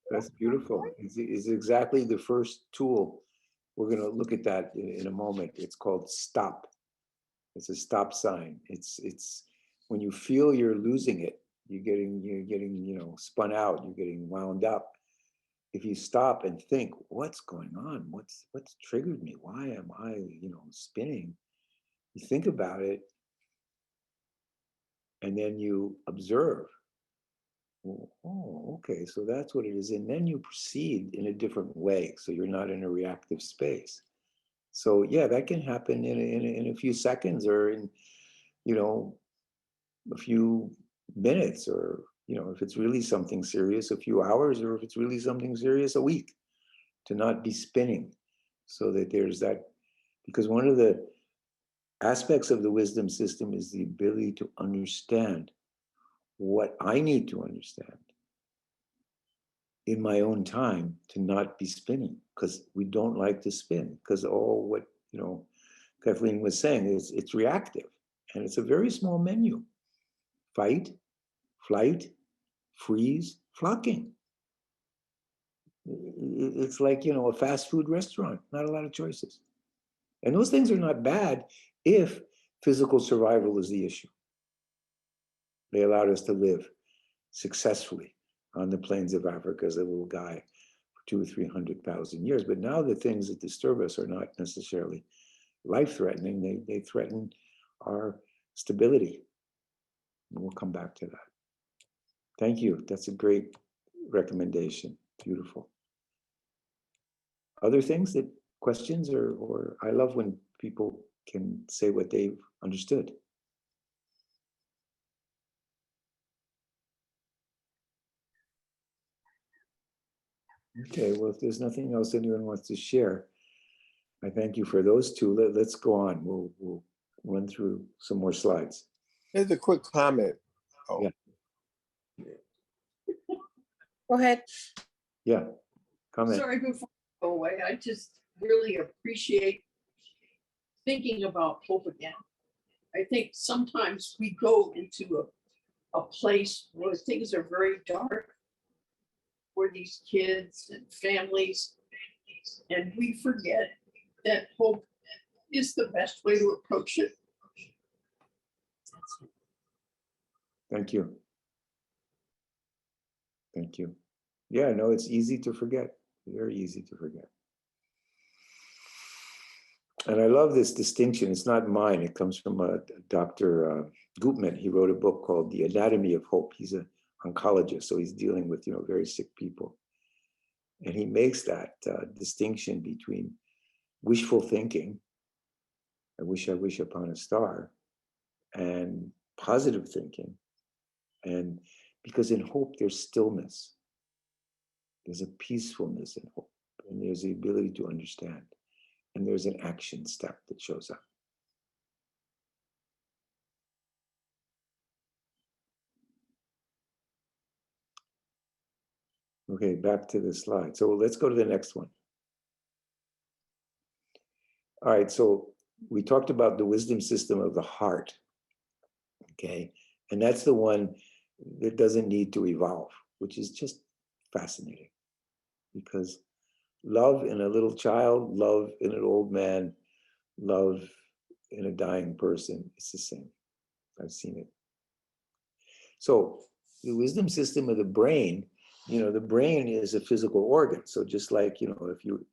That's beautiful. It's exactly the first tool. We're going to look at that in a moment. It's called stop. It's a stop sign. It's when you feel you're losing it, you're getting, you know, spun out, you're getting wound up. If you stop and think, what's going on? What's triggered me? Why am I, you know, spinning? You think about it, and then you observe. Oh, okay, so that's what it is. And then you proceed in a different way. So you're not in a reactive space. So yeah, that can happen in a few seconds, or in, you know, a few minutes, or, you know, if it's really something serious, a few hours, or if it's really something serious, a week, to not be spinning. So that there's that, because one of the aspects of the wisdom system is the ability to understand what I need to understand in my own time, to not be spinning, because we don't like to spin, because all what, you know, Kathleen was saying is it's reactive, and it's a very small menu: fight, flight, freeze, flocking. It's like, you know, a fast food restaurant, not a lot of choices. And those things are not bad if physical survival is the issue. They allowed us to live successfully on the plains of Africa as a little guy for 200,000 or 300,000 years. But now the things that disturb us are not necessarily life-threatening. They threaten our stability. And we'll come back to that. Thank you. That's a great recommendation. Beautiful. Other things, that questions, or I love when people can say what they've understood. Okay, well, if there's nothing else anyone wants to share, I thank you for those two. Let's go on. We'll run through some more slides. Here's a quick comment. Oh, Yeah. Go ahead. Yeah, comment. Sorry, before I go away, I just really appreciate thinking about hope again. I think sometimes we go into a place where things are very dark for these kids and families, and we forget that hope is the best way to approach it. Thank you. Thank you. Yeah, no, it's easy to forget. Very easy to forget. And I love this distinction. It's not mine. It comes from Dr. Gutman. He wrote a book called The Anatomy of Hope. He's an oncologist, so he's dealing with, you know, very sick people. And he makes that distinction between wishful thinking, I wish upon a star, and positive thinking. And because in hope, there's stillness. There's a peacefulness in hope, and there's the ability to understand. And there's an action step that shows up. Okay, back to the slide. So let's go to the next one. All right, so we talked about the wisdom system of the heart, okay? And that's the one that doesn't need to evolve, which is just fascinating, because love in a little child, love in an old man, love in a dying person, it's the same. I've seen it. So the wisdom system of the brain, you know, the brain is a physical organ. So just like, you know, if you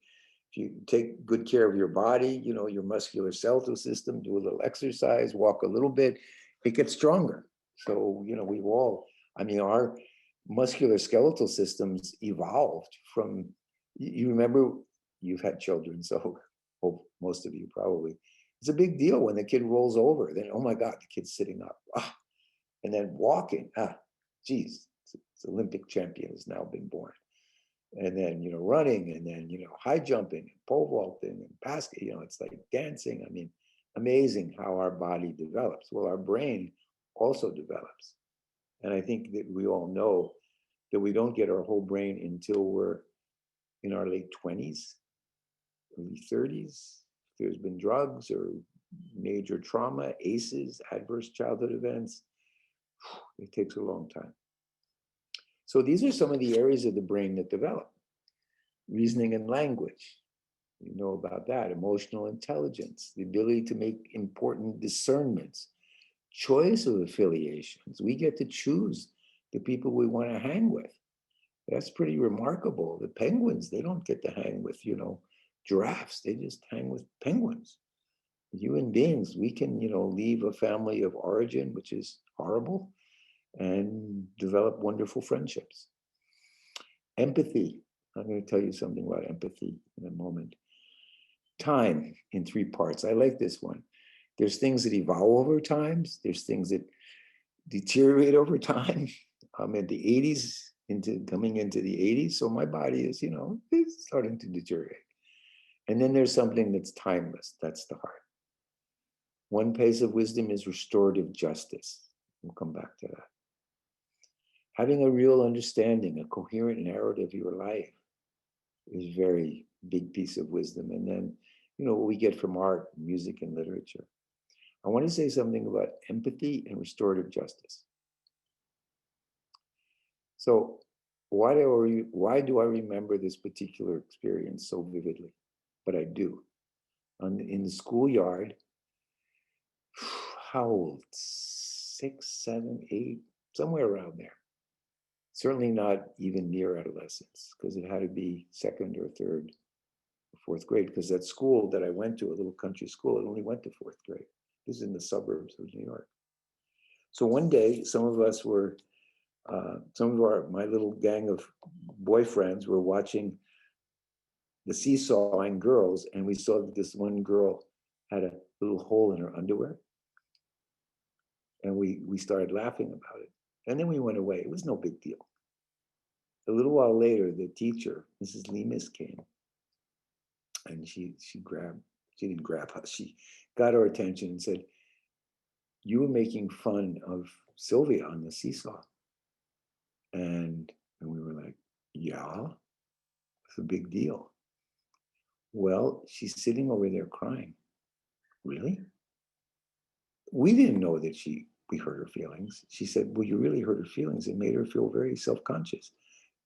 take good care of your body, you know, your musculoskeletal system, do a little exercise, walk a little bit, it gets stronger. So, you know, we've all, I mean, our musculoskeletal systems evolved from, you remember, you've had children, so most of you probably, it's a big deal when the kid rolls over, then, oh my God, the kid's sitting up. Ah, and then walking, geez, it's Olympic champion has now been born. And then, you know, running, and then, you know, high jumping, and pole vaulting, and basket, you know, it's like dancing. I mean, amazing how our body develops. Well, our brain also develops. And I think that we all know that we don't get our whole brain until we're in our late 20s, early 30s. If there's been drugs or major trauma, ACEs, adverse childhood events, it takes a long time. So these are some of the areas of the brain that develop. Reasoning and language, you know about that. Emotional intelligence, the ability to make important discernments, choice of affiliations. We get to choose the people we want to hang with. That's pretty remarkable. The penguins, they don't get to hang with, giraffes. They just hang with penguins. Human beings, we can, leave a family of origin, which is horrible, and develop wonderful friendships. Empathy. I'm going to tell you something about empathy in a moment. Time in 3 parts. I like this one. There's things that evolve over time. There's things that deteriorate over time. I'm in the 80s, coming into the 80s. So my body is, it's starting to deteriorate. And then there's something that's timeless. That's the heart. One piece of wisdom is restorative justice. We'll come back to that. Having a real understanding, a coherent narrative of your life is a very big piece of wisdom. And then, what we get from art, music, and literature. I want to say something about empathy and restorative justice. So why do I remember this particular experience so vividly? But I do. In the schoolyard, how old? 6, 7, 8, somewhere around there. Certainly not even near adolescence, because it had to be 2nd or 3rd or 4th grade, because that school that I went to, a little country school, it only went to 4th grade. This is in the suburbs of New York. So one day, my little gang of boyfriends were watching the seesawing girls, and we saw that this one girl had a little hole in her underwear. And we started laughing about it. And then we went away. It was no big deal. A little while later, the teacher, Mrs. Lemus, came. And she didn't grab us. She got our attention and said, "You were making fun of Sylvia on the seesaw." And we were like, "Yeah, it's a big deal." "Well, she's sitting over there crying." "Really?" We didn't know that we hurt her feelings. She said, "Well, you really hurt her feelings. It made her feel very self-conscious."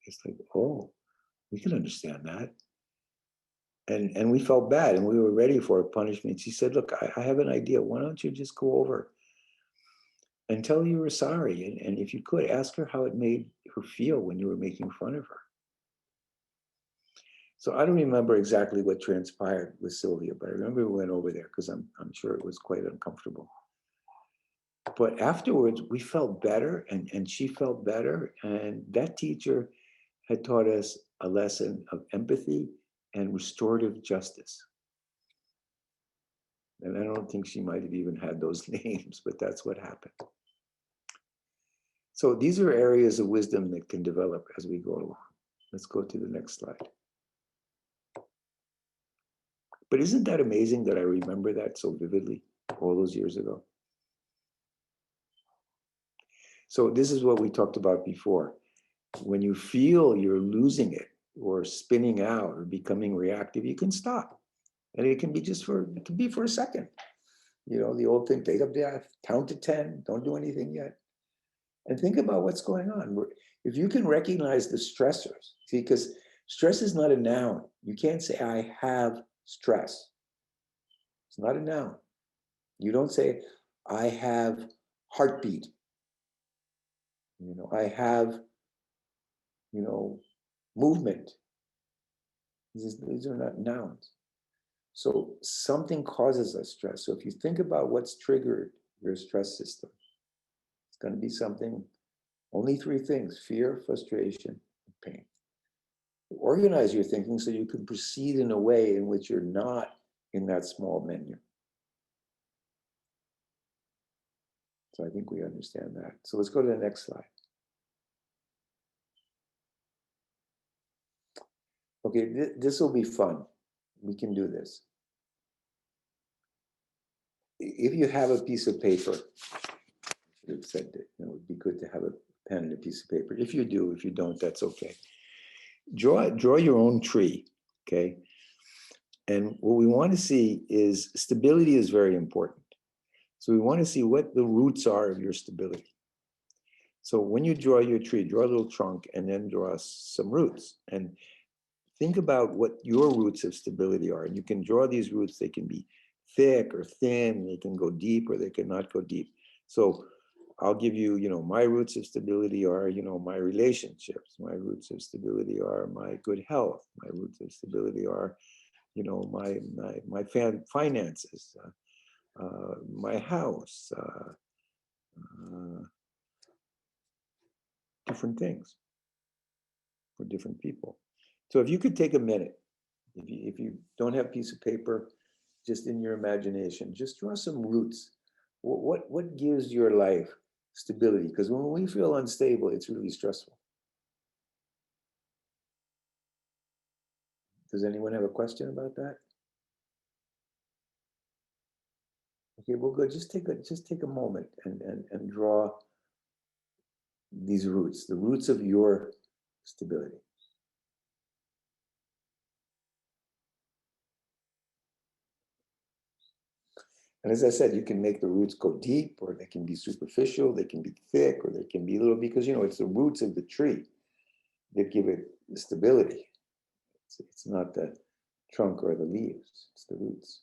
It's like, oh, we can understand that. And we felt bad, and we were ready for a punishment. She said, "Look, I have an idea. Why don't you just go over and tell her you were sorry? And if you could, ask her how it made her feel when you were making fun of her." So I don't remember exactly what transpired with Sylvia, but I remember we went over there because I'm sure it was quite uncomfortable. But afterwards, we felt better, and she felt better. And that teacher had taught us a lesson of empathy and restorative justice. And I don't think she might have even had those names, but that's what happened. So these are areas of wisdom that can develop as we go along. Let's go to the next slide. But isn't that amazing that I remember that so vividly all those years ago? So this is what we talked about before. When you feel you're losing it or spinning out or becoming reactive, you can stop. And it can be for a second. The old thing, take up breath, count to 10, don't do anything yet. And think about what's going on. If you can recognize the stressors, see, because stress is not a noun. You can't say, "I have stress." It's not a noun. You don't say, "I have heartbeat." I have, movement. These are not nouns. So something causes us stress. So if you think about what's triggered your stress system, it's going to be something, only 3 things: fear, frustration, and pain. Organize your thinking so you can proceed in a way in which you're not in that small menu. So I think we understand that. So let's go to the next slide. Okay, this will be fun. We can do this. If you have a piece of paper, have said that it would be good to have a pen and a piece of paper. If you do, if you don't, that's okay. Draw your own tree, okay? And what we want to see is stability is very important. So we want to see what the roots are of your stability. So when you draw your tree, draw a little trunk and then draw some roots. And think about what your roots of stability are. And you can draw these roots. They can be thick or thin. They can go deep or they can not go deep. So I'll give you, my roots of stability are, my relationships. My roots of stability are my good health. My roots of stability are, my finances, my house, different things for different people. So if you could take a minute, if you don't have a piece of paper, just in your imagination, just draw some roots. What gives your life stability? Because when we feel unstable, it's really stressful. Does anyone have a question about that? Okay, well, good. Just take a moment and draw these roots, the roots of your stability. And as I said, you can make the roots go deep, or they can be superficial, they can be thick, or they can be little, because it's the roots of the tree that give it the stability. It's not the trunk or the leaves, it's the roots.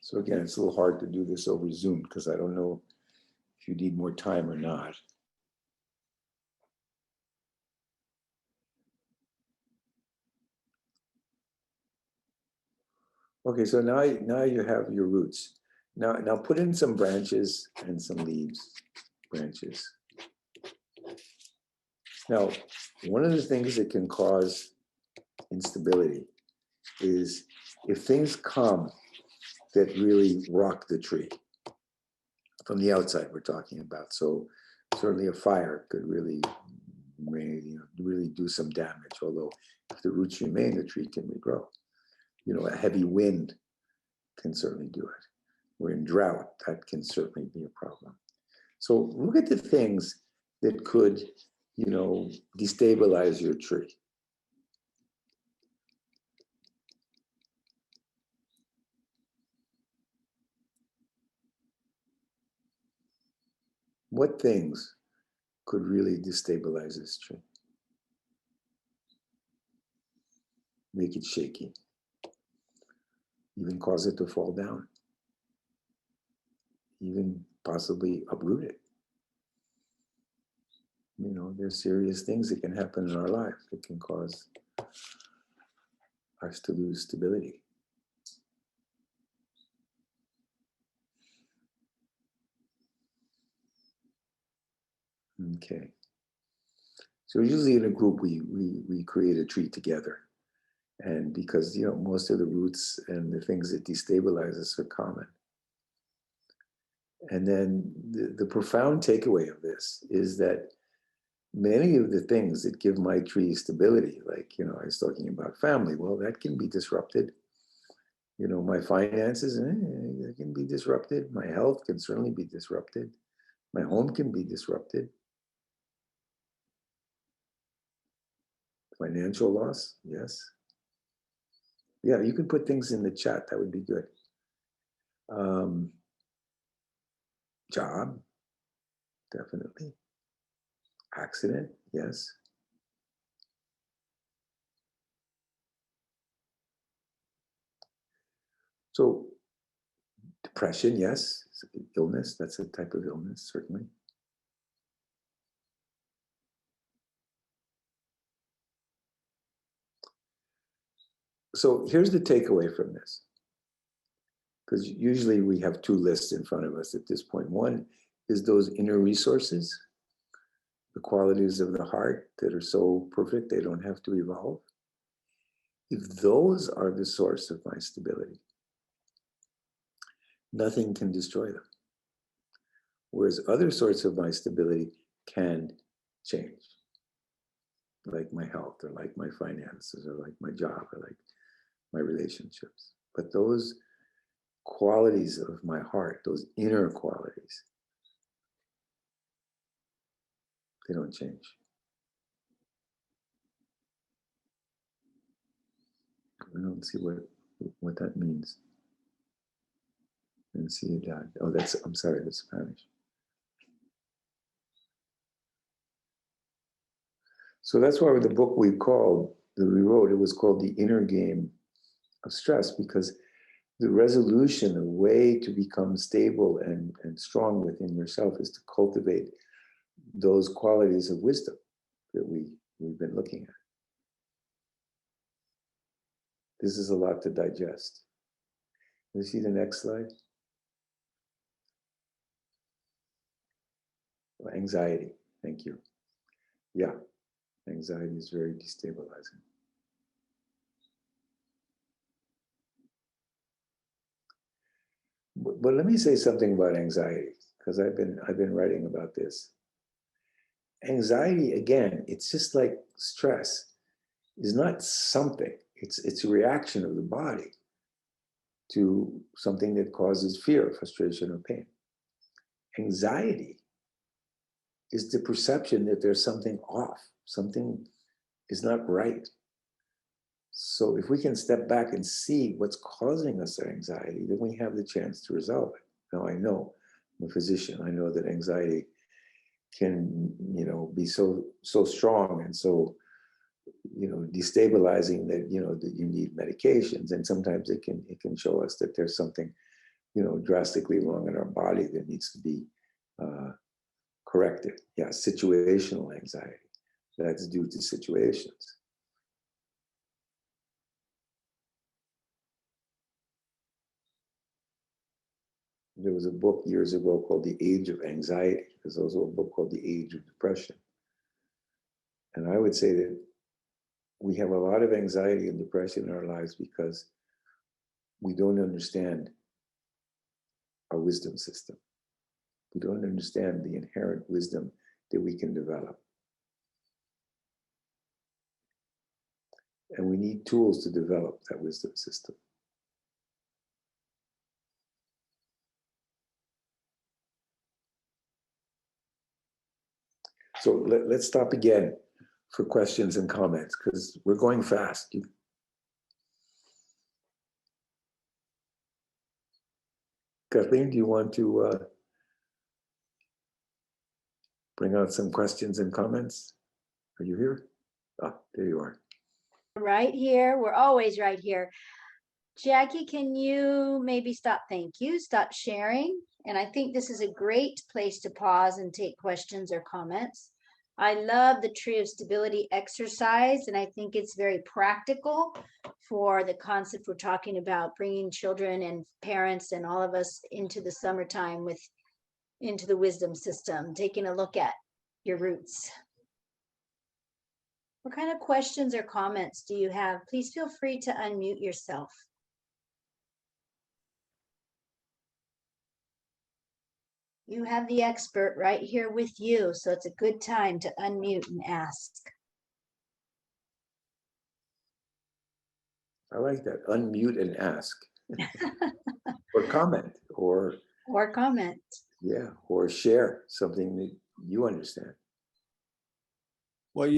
So again, it's a little hard to do this over Zoom because I don't know if you need more time or not. Okay, so now you have your roots. Now put in some branches and some leaves, branches. Now, one of the things that can cause instability is if things come that really rock the tree. From the outside we're talking about. So certainly a fire could really do some damage, although if the roots remain, the tree can regrow. A heavy wind can certainly do it. We're in drought, that can certainly be a problem. So look at the things that could, destabilize your tree. What things could really destabilize this tree? Make it shaky. Even cause it to fall down. Even possibly uproot it. There's serious things that can happen in our life that can cause us to lose stability. Okay. So usually in a group, we create a tree together. And because, most of the roots and the things that destabilize us are common. And then the profound takeaway of this is that many of the things that give my tree stability, like, I was talking about family, well, that can be disrupted. My finances, they can be disrupted. My health can certainly be disrupted. My home can be disrupted. Financial loss, yes. Yeah, you can put things in the chat, that would be good. Job, definitely. Accident, yes. So depression, yes. Illness, that's a type of illness, certainly. So here's the takeaway from this. Because usually we have two lists in front of us at this point. One is those inner resources, the qualities of the heart that are so perfect, they don't have to evolve. if those are the source of my stability, nothing can destroy them. Whereas other sorts of my stability can change, like my health, or like my finances, or like my job, or like my relationships. But those qualities of my heart, those inner qualities, they don't change. I don't see what that means. And see that. Oh, I'm sorry, that's Spanish. So that's why the book we wrote, it was called The Inner Game of Stress, because the resolution, the way to become stable and strong within yourself is to cultivate those qualities of wisdom that we've been looking at. This is a lot to digest. Can you see the next slide? Anxiety, thank you. Yeah, anxiety is very destabilizing. But let me say something about anxiety, because I've been writing about this. Anxiety, again, it's just like stress, is not something. It's a reaction of the body to something that causes fear, frustration, or pain. Anxiety is the perception that there's something off, something is not right. So if we can step back and see what's causing us our anxiety, then we have the chance to resolve it. Now I know, I'm a physician, I know that anxiety can, be so strong and so, destabilizing that, that you need medications. And sometimes it can show us that there's something, drastically wrong in our body that needs to be corrected. Yeah, situational anxiety. That's due to situations. There was a book years ago called The Age of Anxiety. There's also a book called The Age of Depression. And I would say that we have a lot of anxiety and depression in our lives because we don't understand our wisdom system. We don't understand the inherent wisdom that we can develop. And we need tools to develop that wisdom system. So let's stop again for questions and comments, because we're going fast. Kathleen, do you want to bring out some questions and comments? Are you here? Ah, there you are. Right here. We're always right here. Jackie, can you maybe stop sharing? And I think this is a great place to pause and take questions or comments. I love the Tree of Stability exercise, and I think it's very practical for the concept we're talking about, bringing children and parents and all of us into the summertime into the wisdom system, taking a look at your roots. What kind of questions or comments do you have? Please feel free to unmute yourself. You have the expert right here with you, so it's a good time to unmute and ask. I like that. Unmute and ask. Or comment. Or comment. Yeah, or share something that you understand. Well,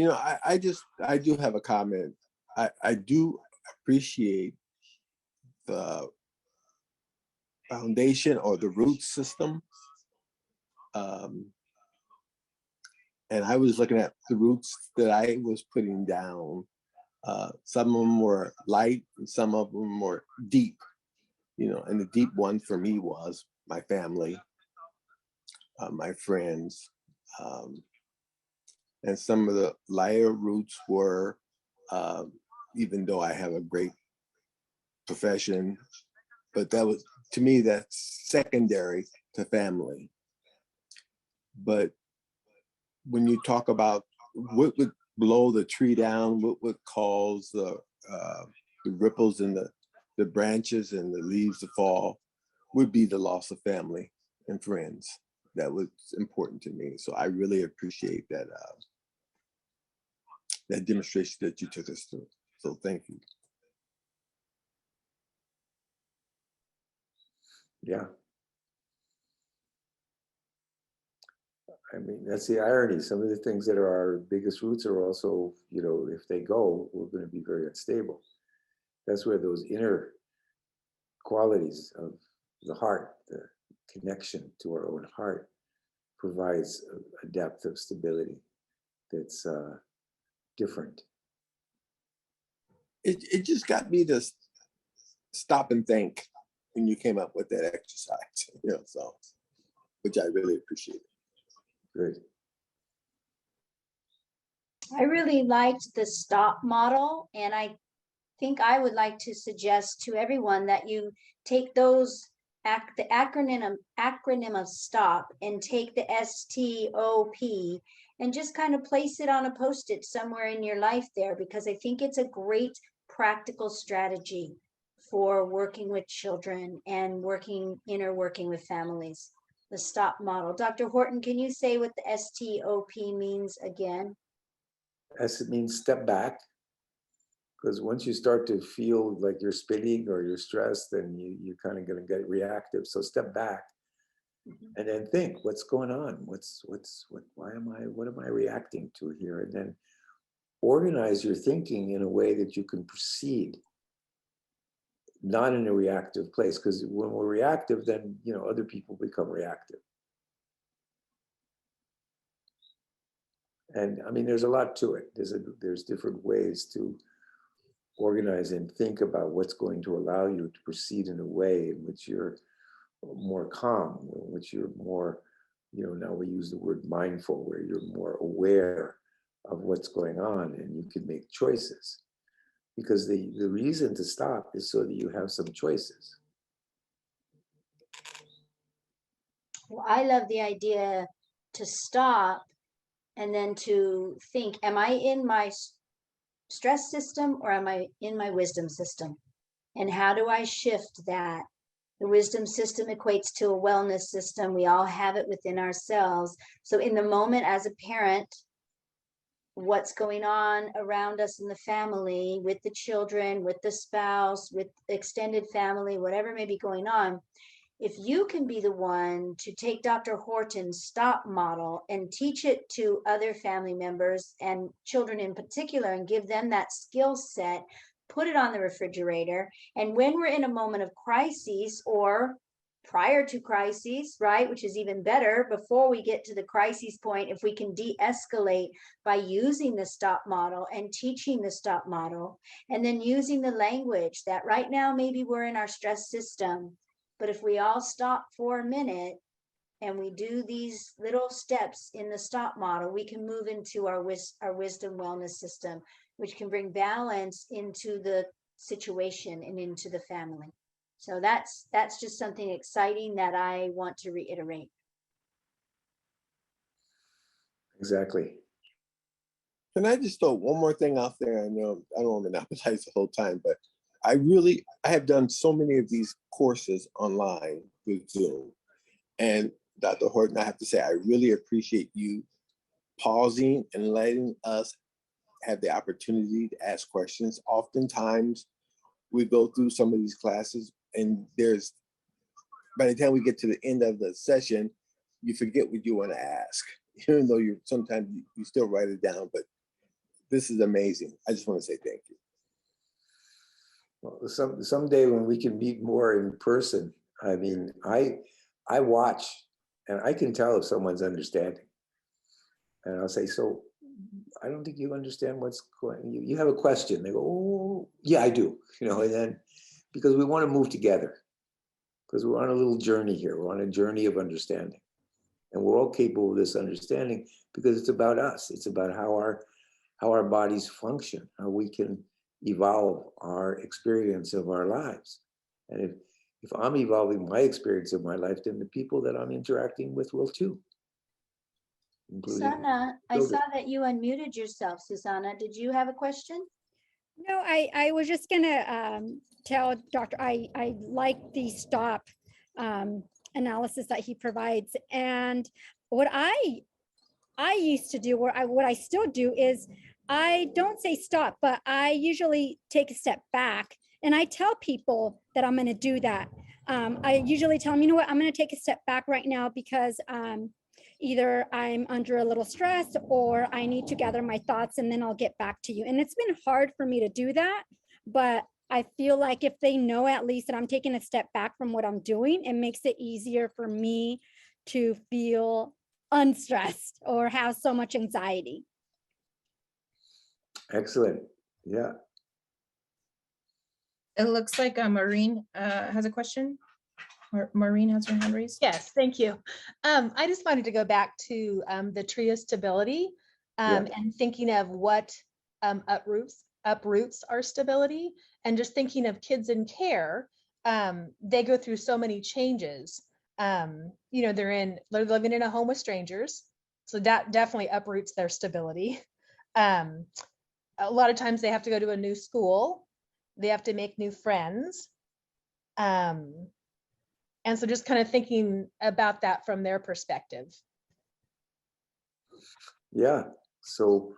I do have a comment. I do appreciate the foundation or the root system. And I was looking at the roots that I was putting down. Some of them were light and some of them were deep, and the deep one for me was my family, my friends, and some of the lighter roots were, even though I have a great profession, but to me, that's secondary to family. But when you talk about what would blow the tree down, what would cause the ripples in the branches and the leaves to fall would be the loss of family and friends. That was important to me. So I really appreciate that that demonstration that you took us through. So thank you. Yeah. I mean, that's the irony. Some of the things that are our biggest roots are also, you know, if they go, we're going to be very unstable. That's where those inner qualities of the heart, the connection to our own heart, provides a depth of stability that's different. It just got me to stop and think when you came up with that exercise, you know, so, which I really appreciate. Good. I really liked the STOP model, and I think I would like to suggest to everyone that you take those the acronym of STOP and take the STOP and just kind of place it on a post-it somewhere in your life there, because I think it's a great practical strategy for working with children and working with families. The STOP model. Dr. Horton, can you say what the STOP means again? As it means step back, because once you start to feel like you're spinning or you're stressed, then you're kind of going to get reactive. So step back and then think, what's going on? What am I reacting to here? And then organize your thinking in a way that you can proceed, not in a reactive place. Because when we're reactive, then, you know, other people become reactive. And I mean, there's a lot to it. There's different ways to organize and think about what's going to allow you to proceed in a way in which you're more calm, in which you're more, you know, now we use the word mindful, where you're more aware of what's going on and you can make choices. Because the reason to stop is so that you have some choices. Well, I love the idea to stop and then to think, am I in my stress system or am I in my wisdom system? And how do I shift that? The wisdom system equates to a wellness system. We all have it within ourselves. So in the moment as a parent, what's going on around us in the family, with the children, with the spouse, with extended family, whatever may be going on, if you can be the one to take Dr. Horton's STOP model and teach it to other family members and children in particular, and give them that skill set, put it on the refrigerator. And when we're in a moment of crisis or prior to crises, right, which is even better, before we get to the crisis point, if we can de-escalate by using the STOP model and teaching the STOP model, and then using the language that right now maybe we're in our stress system, but if we all stop for a minute and we do these little steps in the STOP model, we can move into our wisdom wellness system, which can bring balance into the situation and into the family. So that's just something exciting that I want to reiterate. Exactly. Can I just throw one more thing out there? I know I don't want to monopolize the whole time, but I have done so many of these courses online with Zoom. And Dr. Horton, I have to say, I really appreciate you pausing and letting us have the opportunity to ask questions. Oftentimes, we go through some of these classes and by the time we get to the end of the session, you forget what you want to ask, even though sometimes you still write it down, but this is amazing. I just want to say thank you. Well, someday when we can meet more in person, I mean, I watch and I can tell if someone's understanding. And I'll say, so I don't think you understand what's going on. You have a question. They go, oh, yeah, I do. You know, and then because we want to move together, because we're on a little journey here. We're on a journey of understanding. And we're all capable of this understanding because it's about us. It's about how our bodies function, how we can evolve our experience of our lives. And if I'm evolving my experience of my life, then the people that I'm interacting with will too. Susanna, I saw that you unmuted yourself. Susanna, did you have a question? No, I was just gonna tell Dr. I like the stop analysis that he provides. And what I used to do, what I still do is I don't say stop, but I usually take a step back and I tell people that I'm going to do that. I usually tell them, you know what, I'm going to take a step back right now because either I'm under a little stress or I need to gather my thoughts and then I'll get back to you. And it's been hard for me to do that, but I feel like if they know at least that I'm taking a step back from what I'm doing, it makes it easier for me to feel unstressed or have so much anxiety. Excellent. Yeah. It looks like Maureen has a question. Maureen has her hand raised. Yes, thank you. I just wanted to go back to the tree of stability and thinking of what uproots our stability, and just thinking of kids in care. They go through so many changes. You know, they're living in a home with strangers, so that definitely uproots their stability. A lot of times they have to go to a new school, they have to make new friends. And so just kind of thinking about that from their perspective. Yeah. So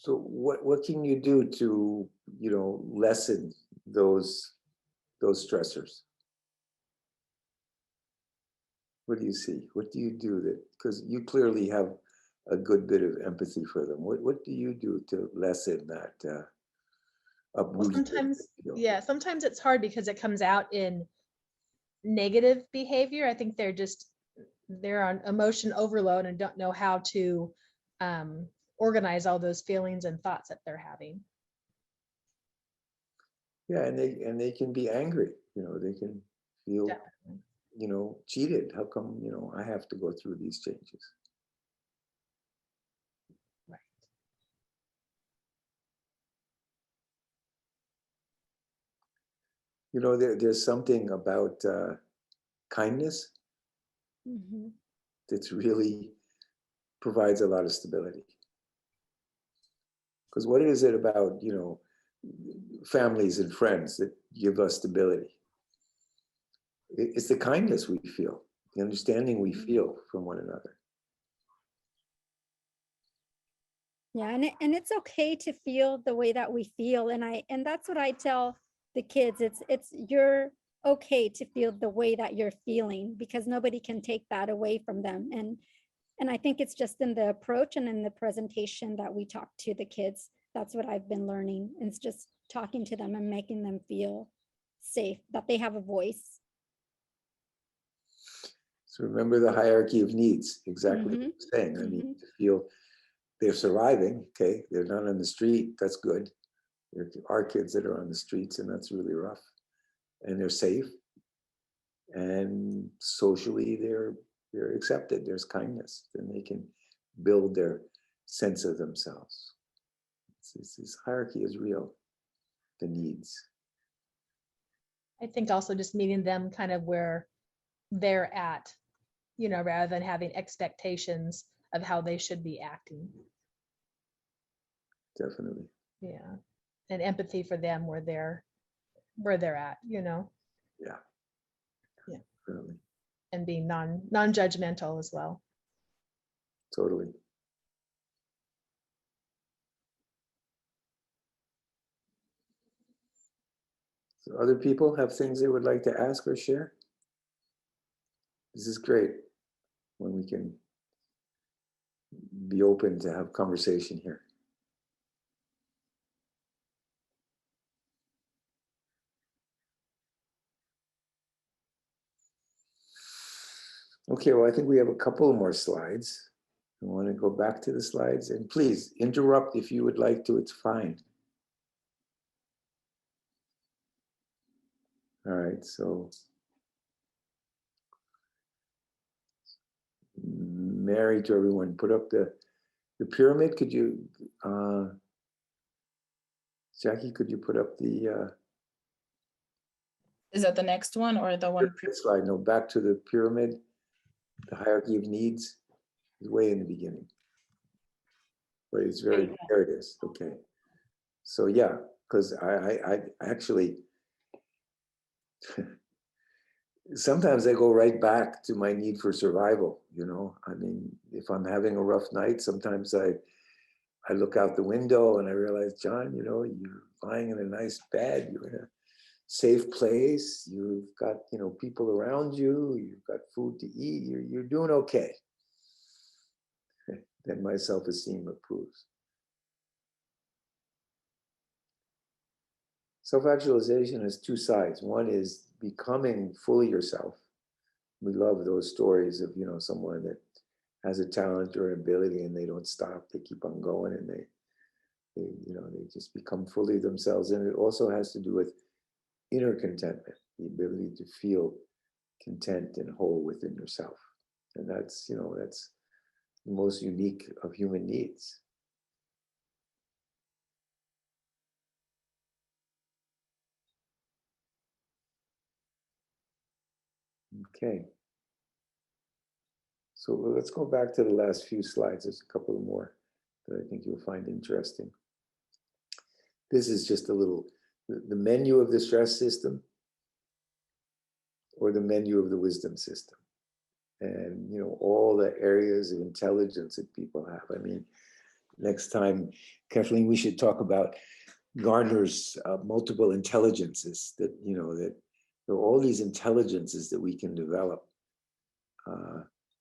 what can you do to, you know, lessen those stressors? What do you see? What do you do that, because you clearly have a good bit of empathy for them. What do you do to lessen that Well, sometimes, yeah, sometimes it's hard because it comes out in negative behavior. I think they're on emotion overload and don't know how to organize all those feelings and thoughts that they're having. Yeah, and they can be angry, you know, they can feel, Definitely. you know, cheated. How come, you know, I have to go through these changes? Right. You know, there's something about kindness that's really provides a lot of stability. Because what is it about, you know, families and friends that give us stability? It's the kindness we feel, the understanding we feel from one another. Yeah, and it's okay to feel the way that we feel, and that's what I tell the kids. It's you're okay to feel the way that you're feeling because nobody can take that away from them. And I think it's just in the approach and in the presentation that we talk to the kids. That's what I've been learning. It's just talking to them and making them feel safe, that they have a voice. So remember the hierarchy of needs, exactly what you're saying. I mean, to feel they're surviving, okay, they're not on the street, that's good. There are kids that are on the streets and that's really rough. And they're safe. And socially they're accepted, there's kindness. Then they can build their sense of themselves. This hierarchy is real, the needs. I think also just meeting them kind of where they're at, you know, rather than having expectations of how they should be acting. Definitely. Yeah. And empathy for them where they're at, you know. Yeah. Yeah. Definitely. And being non-judgmental as well. Totally. So other people have things they would like to ask or share? This is great when we can be open to have conversation here. Okay, well, I think we have a couple more slides. I want to go back to the slides, and please interrupt if you would like to, it's fine. All right, so Mary, to everyone, put up the pyramid. Could you, Jackie, could you put up the Is that the next one or the one? slide? No, back to the pyramid. The hierarchy of needs is way in the beginning. But it's very, there it is, okay. So yeah, because I actually, sometimes I go right back to my need for survival, you know. I mean, if I'm having a rough night, sometimes I look out the window and I realize, John, you know, you're lying in a nice bed, you're in a safe place, you've got, you know, people around you, you've got food to eat, you're doing okay. Then my self-esteem improves. Self-actualization has two sides. One is becoming fully yourself. We love those stories of, you know, someone that has a talent or ability and they don't stop, they keep on going, and they you know, they just become fully themselves. And it also has to do with inner contentment, the ability to feel content and whole within yourself. And that's, you know, that's the most unique of human needs. Okay. So let's go back to the last few slides. There's a couple more that I think you'll find interesting. This is just a little, the menu of the stress system or the menu of the wisdom system. And, you know, all the areas of intelligence that people have. I mean, next time, Kathleen, we should talk about Gardner's multiple intelligences, that, you know, that there are all these intelligences that we can develop.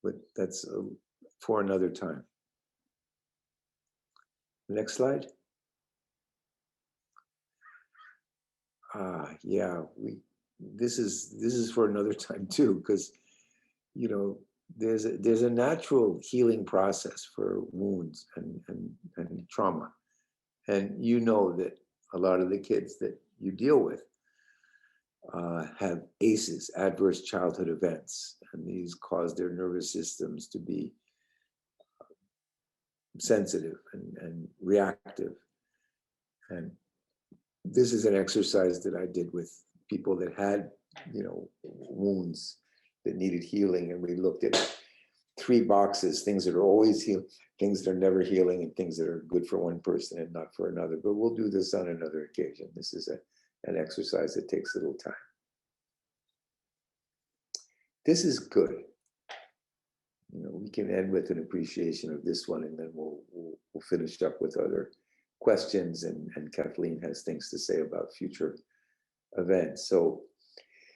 But that's for another time. Next slide. Yeah, this is for another time too, because, you know, there's a natural healing process for wounds and trauma. And you know that a lot of the kids that you deal with have ACEs, adverse childhood events, and these cause their nervous systems to be sensitive and reactive. And this is an exercise that I did with people that had, you know, wounds that needed healing. And we looked at 3 boxes, things that are always healing, things that are never healing, and things that are good for one person and not for another. But we'll do this on another occasion. This is an exercise that takes a little time. This is good. You know, we can end with an appreciation of this one, and then we'll finish up with other questions, and Kathleen has things to say about future events. So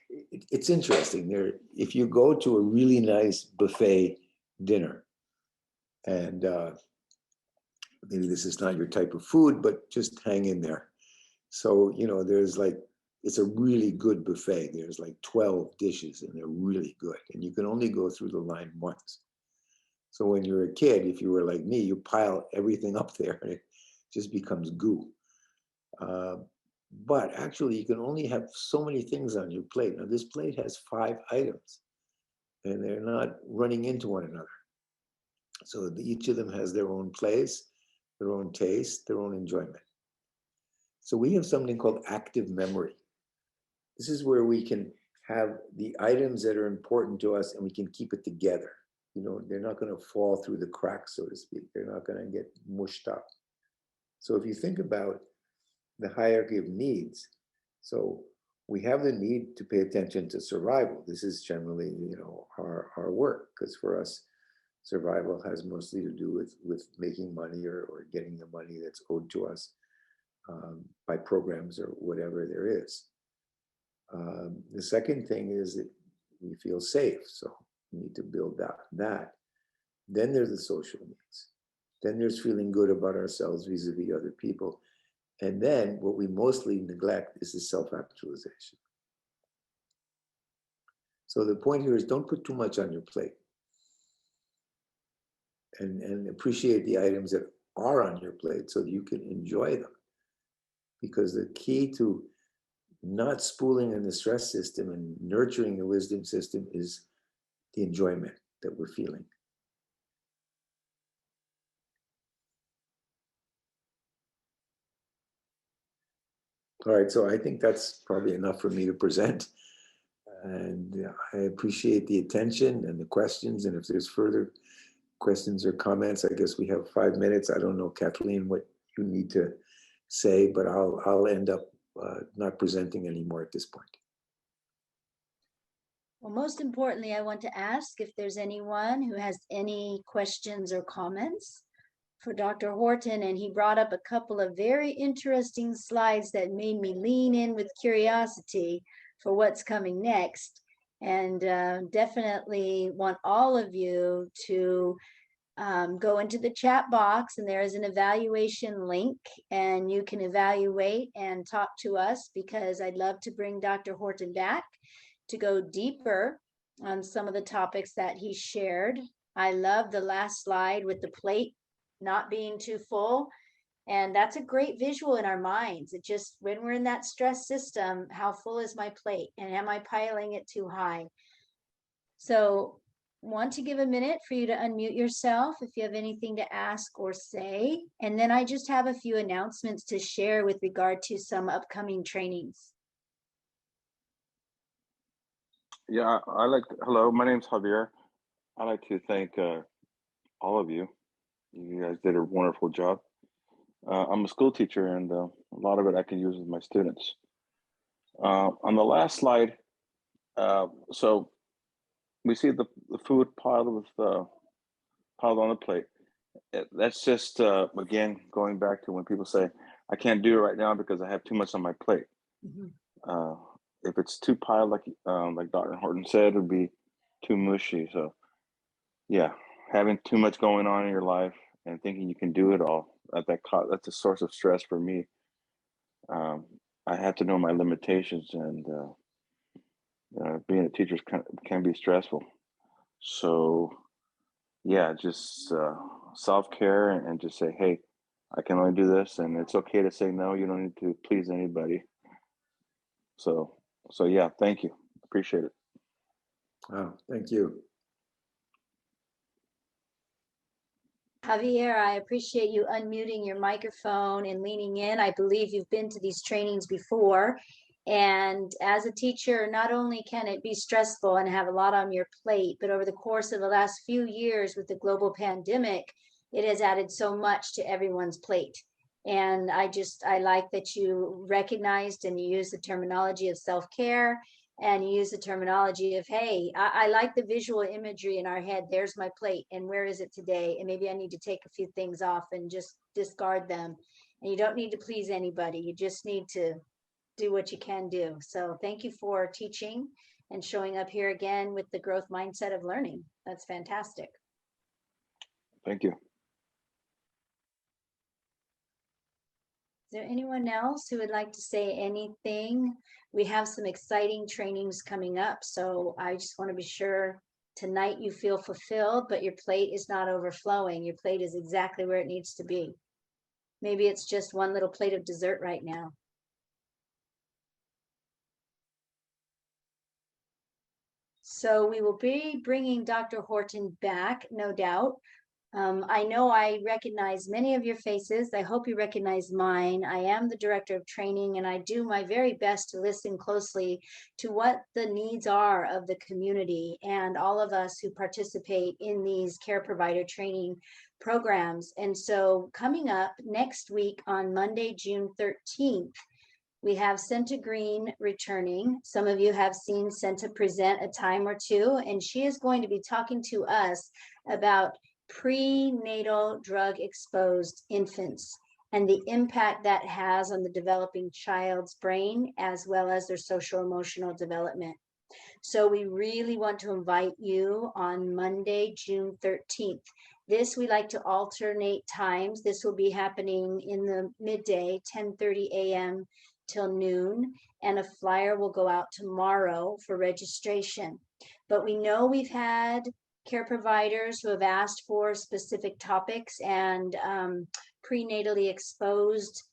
it's interesting. There, if you go to a really nice buffet dinner, and maybe this is not your type of food, but just hang in there. So, you know, there's like, it's a really good buffet. There's like 12 dishes and they're really good. And you can only go through the line once. So when you're a kid, if you were like me, you pile everything up there and it just becomes goo. But actually you can only have so many things on your plate. Now this plate has 5 items and they're not running into one another. So each of them has their own place, their own taste, their own enjoyment. So we have something called active memory. This is where we can have the items that are important to us and we can keep it together. You know, they're not going to fall through the cracks, so to speak. They're not going to get mushed up. So if you think about the hierarchy of needs, so we have the need to pay attention to survival. This is generally, you know, our work, because for us, survival has mostly to do with making money or getting the money that's owed to us by programs or whatever there is. The second thing is that we feel safe, so we need to build that. Then there's the social needs. Then there's feeling good about ourselves vis-a-vis other people. And then what we mostly neglect is the self-actualization. So the point here is don't put too much on your plate. And appreciate the items that are on your plate so that you can enjoy them. Because the key to not spooling in the stress system and nurturing the wisdom system is the enjoyment that we're feeling. All right, so I think that's probably enough for me to present. And I appreciate the attention and the questions. And if there's further questions or comments, I guess we have 5 minutes. I don't know, Kathleen, what you need to say, but I'll end up not presenting anymore at this point. Well, most importantly, I want to ask if there's anyone who has any questions or comments for Dr. Horton, and he brought up a couple of very interesting slides that made me lean in with curiosity for what's coming next. And definitely want all of you to go into the chat box, and there is an evaluation link, and you can evaluate and talk to us, because I'd love to bring Dr. Horton back to go deeper on some of the topics that he shared. I love the last slide with the plate not being too full. And that's a great visual in our minds. It just, when we're in that stress system, how full is my plate? And am I piling it too high? So want to give a minute for you to unmute yourself if you have anything to ask or say. And then I just have a few announcements to share with regard to some upcoming trainings. Yeah, hello, my name's Javier. I'd like to thank all of you. You guys did a wonderful job. I'm a school teacher, and a lot of it I can use with my students. On the last slide, so we see the food piled on the plate. That's just, again, going back to when people say, I can't do it right now because I have too much on my plate. Mm-hmm. If it's too piled, like Dr. Horton said, it would be too mushy. So yeah, having too much going on in your life and thinking you can do it all, that's a source of stress for me. I have to know my limitations, and being a teacher can be stressful. So yeah, just self-care, and just say, hey, I can only do this, and it's okay to say no. You don't need to please anybody. So yeah, thank you. Appreciate it. Wow, thank you. Javier, I appreciate you unmuting your microphone and leaning in. I believe you've been to these trainings before. And as a teacher, not only can it be stressful and have a lot on your plate, but over the course of the last few years with the global pandemic, it has added so much to everyone's plate. And I like that you recognized and you use the terminology of self-care, and you use the terminology of, hey, I like the visual imagery in our head. There's my plate, and where is it today? And maybe I need to take a few things off and just discard them. And you don't need to please anybody. You just need to do what you can do. So thank you for teaching and showing up here again with the growth mindset of learning. That's fantastic. Thank you. Is there anyone else who would like to say anything? We have some exciting trainings coming up, so I just want to be sure tonight you feel fulfilled, but your plate is not overflowing. Your plate is exactly where it needs to be. Maybe it's just one little plate of dessert right now. So we will be bringing Dr. Horton back, no doubt. I know I recognize many of your faces. I hope you recognize mine. I am the director of training, and I do my very best to listen closely to what the needs are of the community and all of us who participate in these care provider training programs. And so coming up next week on Monday, June 13th, we have Senta Green returning. Some of you have seen Senta present a time or two, and she is going to be talking to us about prenatal drug exposed infants and the impact that has on the developing child's brain as well as their social emotional development. So we really want to invite you on Monday, June 13th. This, we like to alternate times. This will be happening in the midday, 10:30 a.m. till noon, and a flyer will go out tomorrow for registration. But we know we've had care providers who have asked for specific topics, and prenatally exposed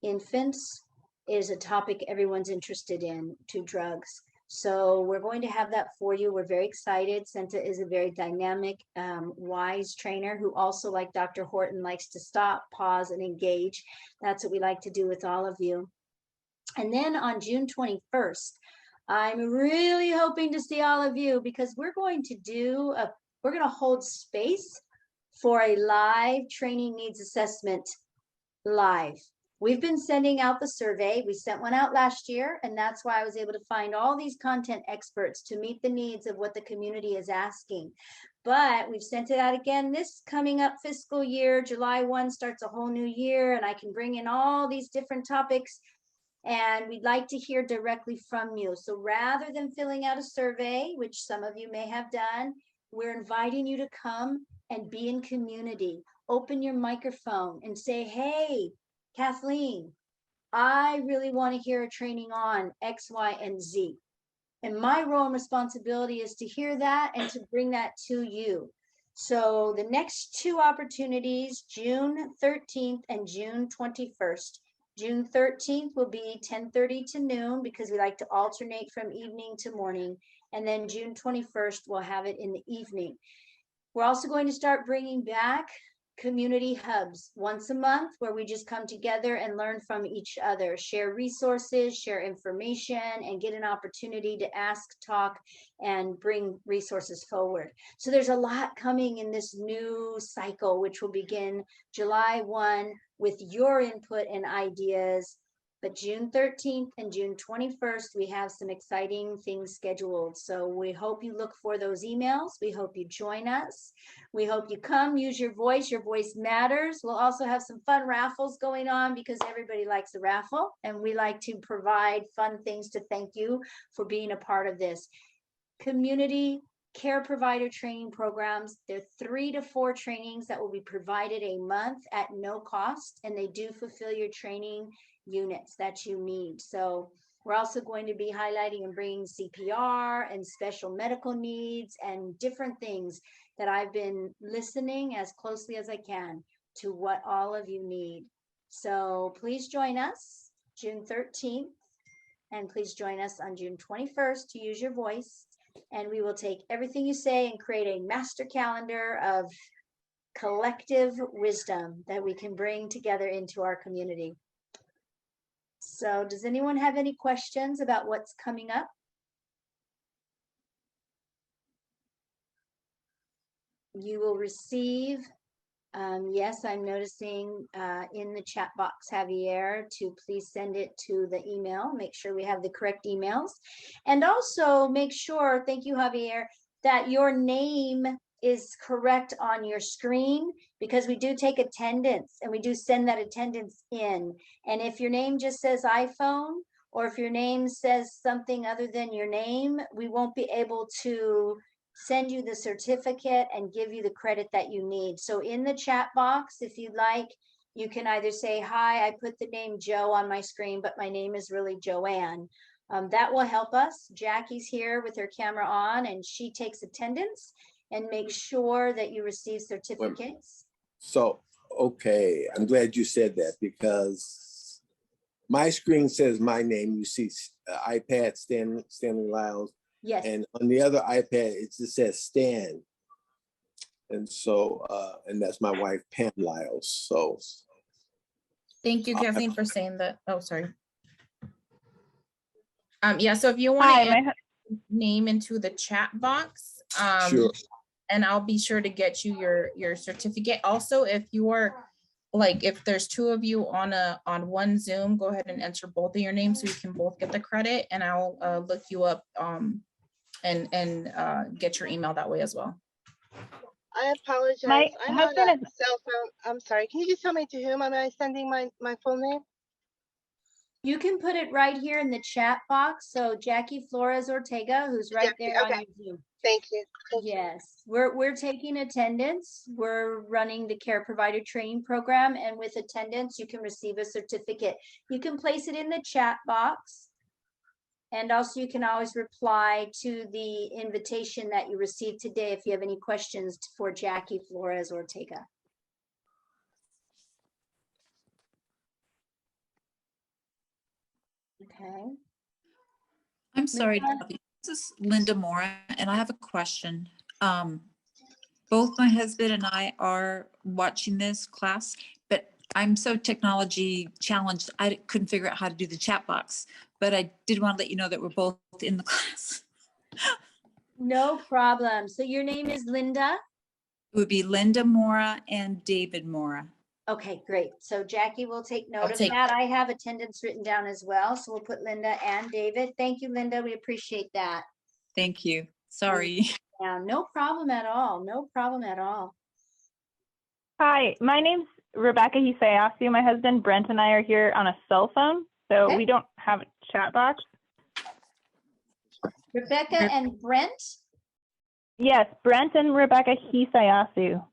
infants is a topic everyone's interested in to drugs. So we're going to have that for you. We're very excited. Senta is a very dynamic, wise trainer who also, like Dr. Horton, likes to stop, pause, and engage. That's what we like to do with all of you. And then on June 21st, I'm really hoping to see all of you, because we're going to hold space for a live training needs assessment live. We've been sending out the survey. We sent one out last year, and that's why I was able to find all these content experts to meet the needs of what the community is asking. But we've sent it out again this coming up fiscal year. July 1 starts a whole new year, and I can bring in all these different topics, and we'd like to hear directly from you. So rather than filling out a survey, which some of you may have done, we're inviting you to come and be in community. Open your microphone and say, hey, Kathleen, I really want to hear a training on X, Y, and Z. And my role and responsibility is to hear that and to bring that to you. So the next two opportunities, June 13th and June 21st. June 13th will be 10:30 to noon because we like to alternate from evening to morning. And then June 21st, we'll have it in the evening. We're also going to start bringing back community hubs once a month where we just come together and learn from each other, share resources, share information, and get an opportunity to ask, talk, and bring resources forward. So there's a lot coming in this new cycle, which will begin July 1 with your input and ideas. But June 13th and June 21st, we have some exciting things scheduled. So we hope you look for those emails. We hope you join us. We hope you come, use your voice. Your voice matters. We'll also have some fun raffles going on because everybody likes a raffle. And we like to provide fun things to thank you for being a part of this. Community care provider training programs. There are 3 to 4 trainings that will be provided a month at no cost. And they do fulfill your training units that you need. So we're also going to be highlighting and bringing CPR and special medical needs and different things that I've been listening as closely as I can to what all of you need. So please join us June 13th, and please join us on June 21st to use your voice. And we will take everything you say and create a master calendar of collective wisdom that we can bring together into our community. So does anyone have any questions about what's coming up? You will receive, yes, I'm noticing in the chat box, Javier, to please send it to the email. Make sure we have the correct emails. And also make sure, thank you, Javier, that your name is correct on your screen, because we do take attendance and we do send that attendance in. And if your name just says iPhone, or if your name says something other than your name, we won't be able to send you the certificate and give you the credit that you need. So in the chat box, if you'd like, you can either say, hi, I put the name Joe on my screen, but my name is really Joanne. That will help us. Jackie's here with her camera on, and she takes attendance and make sure that you receive certificates. So, okay, I'm glad you said that, because my screen says my name. You see iPad Stanley Lyles. Yes. And on the other iPad, it just says Stan. And so, and that's my wife, Pam Lyles. So. Thank you, Kathleen, for saying that. Oh, sorry. Yeah, so if you want to name into the chat box, Sure. And I'll be sure to get you your certificate. Also, if you are like, if there's 2 of you on one Zoom, go ahead and enter both of your names so you can both get the credit, and I'll look you up and get your email that way as well. I apologize. I'm on a cell phone. I'm sorry. Can you just tell me to whom am I sending my full name? You can put it right here in the chat box. So Jackie Flores Ortega, who's right there on your Zoom. Thank you. Yes, we're taking attendance. We're running the care provider training program, and with attendance, you can receive a certificate. You can place it in the chat box. And also you can always reply to the invitation that you received today if you have any questions for Jackie Flores Ortega. Okay. I'm sorry, Debbie. This is Linda Mora, and I have a question. Both my husband and I are watching this class, but I'm so technology challenged, I couldn't figure out how to do the chat box. But I did want to let you know that we're both in the class. No problem. So your name is Linda? It would be Linda Mora and David Mora. Okay, great. So Jackie will take note of take that. I have attendance written down as well. So we'll put Linda and David. Thank you, Linda. We appreciate that. Thank you. Sorry. Yeah, no problem at all. No problem at all. Hi, my name's Rebecca Hisayasio. My husband Brent and I are here on a cell phone, so Okay. we don't have a chat box. Rebecca and Brent. Yes, Brent and Rebecca Hisayasio.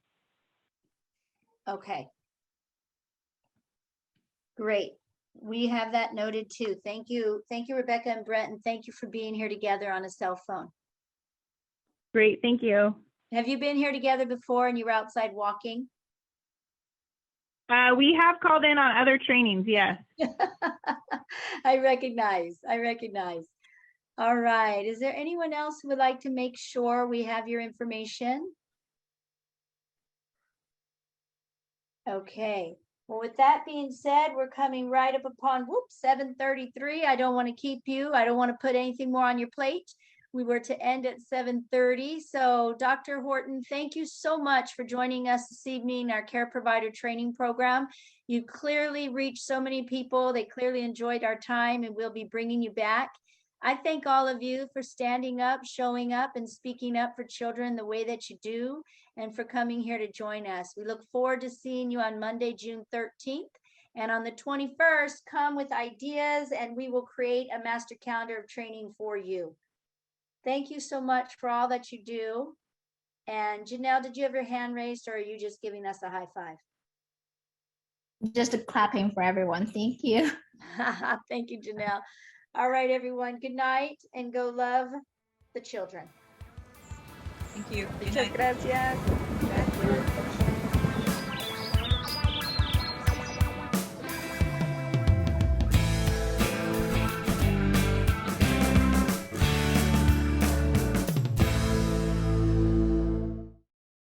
Okay. Great. We have that noted too. Thank you. Thank you, Rebecca and Brent, and thank you for being here together on a cell phone. Great, thank you. Have you been here together before and you were outside walking? We have called in on other trainings, yes. I recognize. All right. Is there anyone else who would like to make sure we have your information? Okay. Well, with that being said, we're coming right up upon, 7:33. I don't want to keep you. I don't want to put anything more on your plate. We were to end at 7:30. So Dr. Horton, thank you so much for joining us this evening, our care provider training program. You clearly reached so many people. They clearly enjoyed our time, and we'll be bringing you back. I thank all of you for standing up, showing up, and speaking up for children the way that you do, and for coming here to join us. We look forward to seeing you on Monday, June 13th. And on the 21st, come with ideas, and we will create a master calendar of training for you. Thank you so much for all that you do. And Janelle, did you have your hand raised, or are you just giving us a high five? Just a clapping for everyone. Thank you. Thank you, Janelle. All right, everyone. Good night, and go love the children. Thank you. Good Muchas night. gracias. Gracias.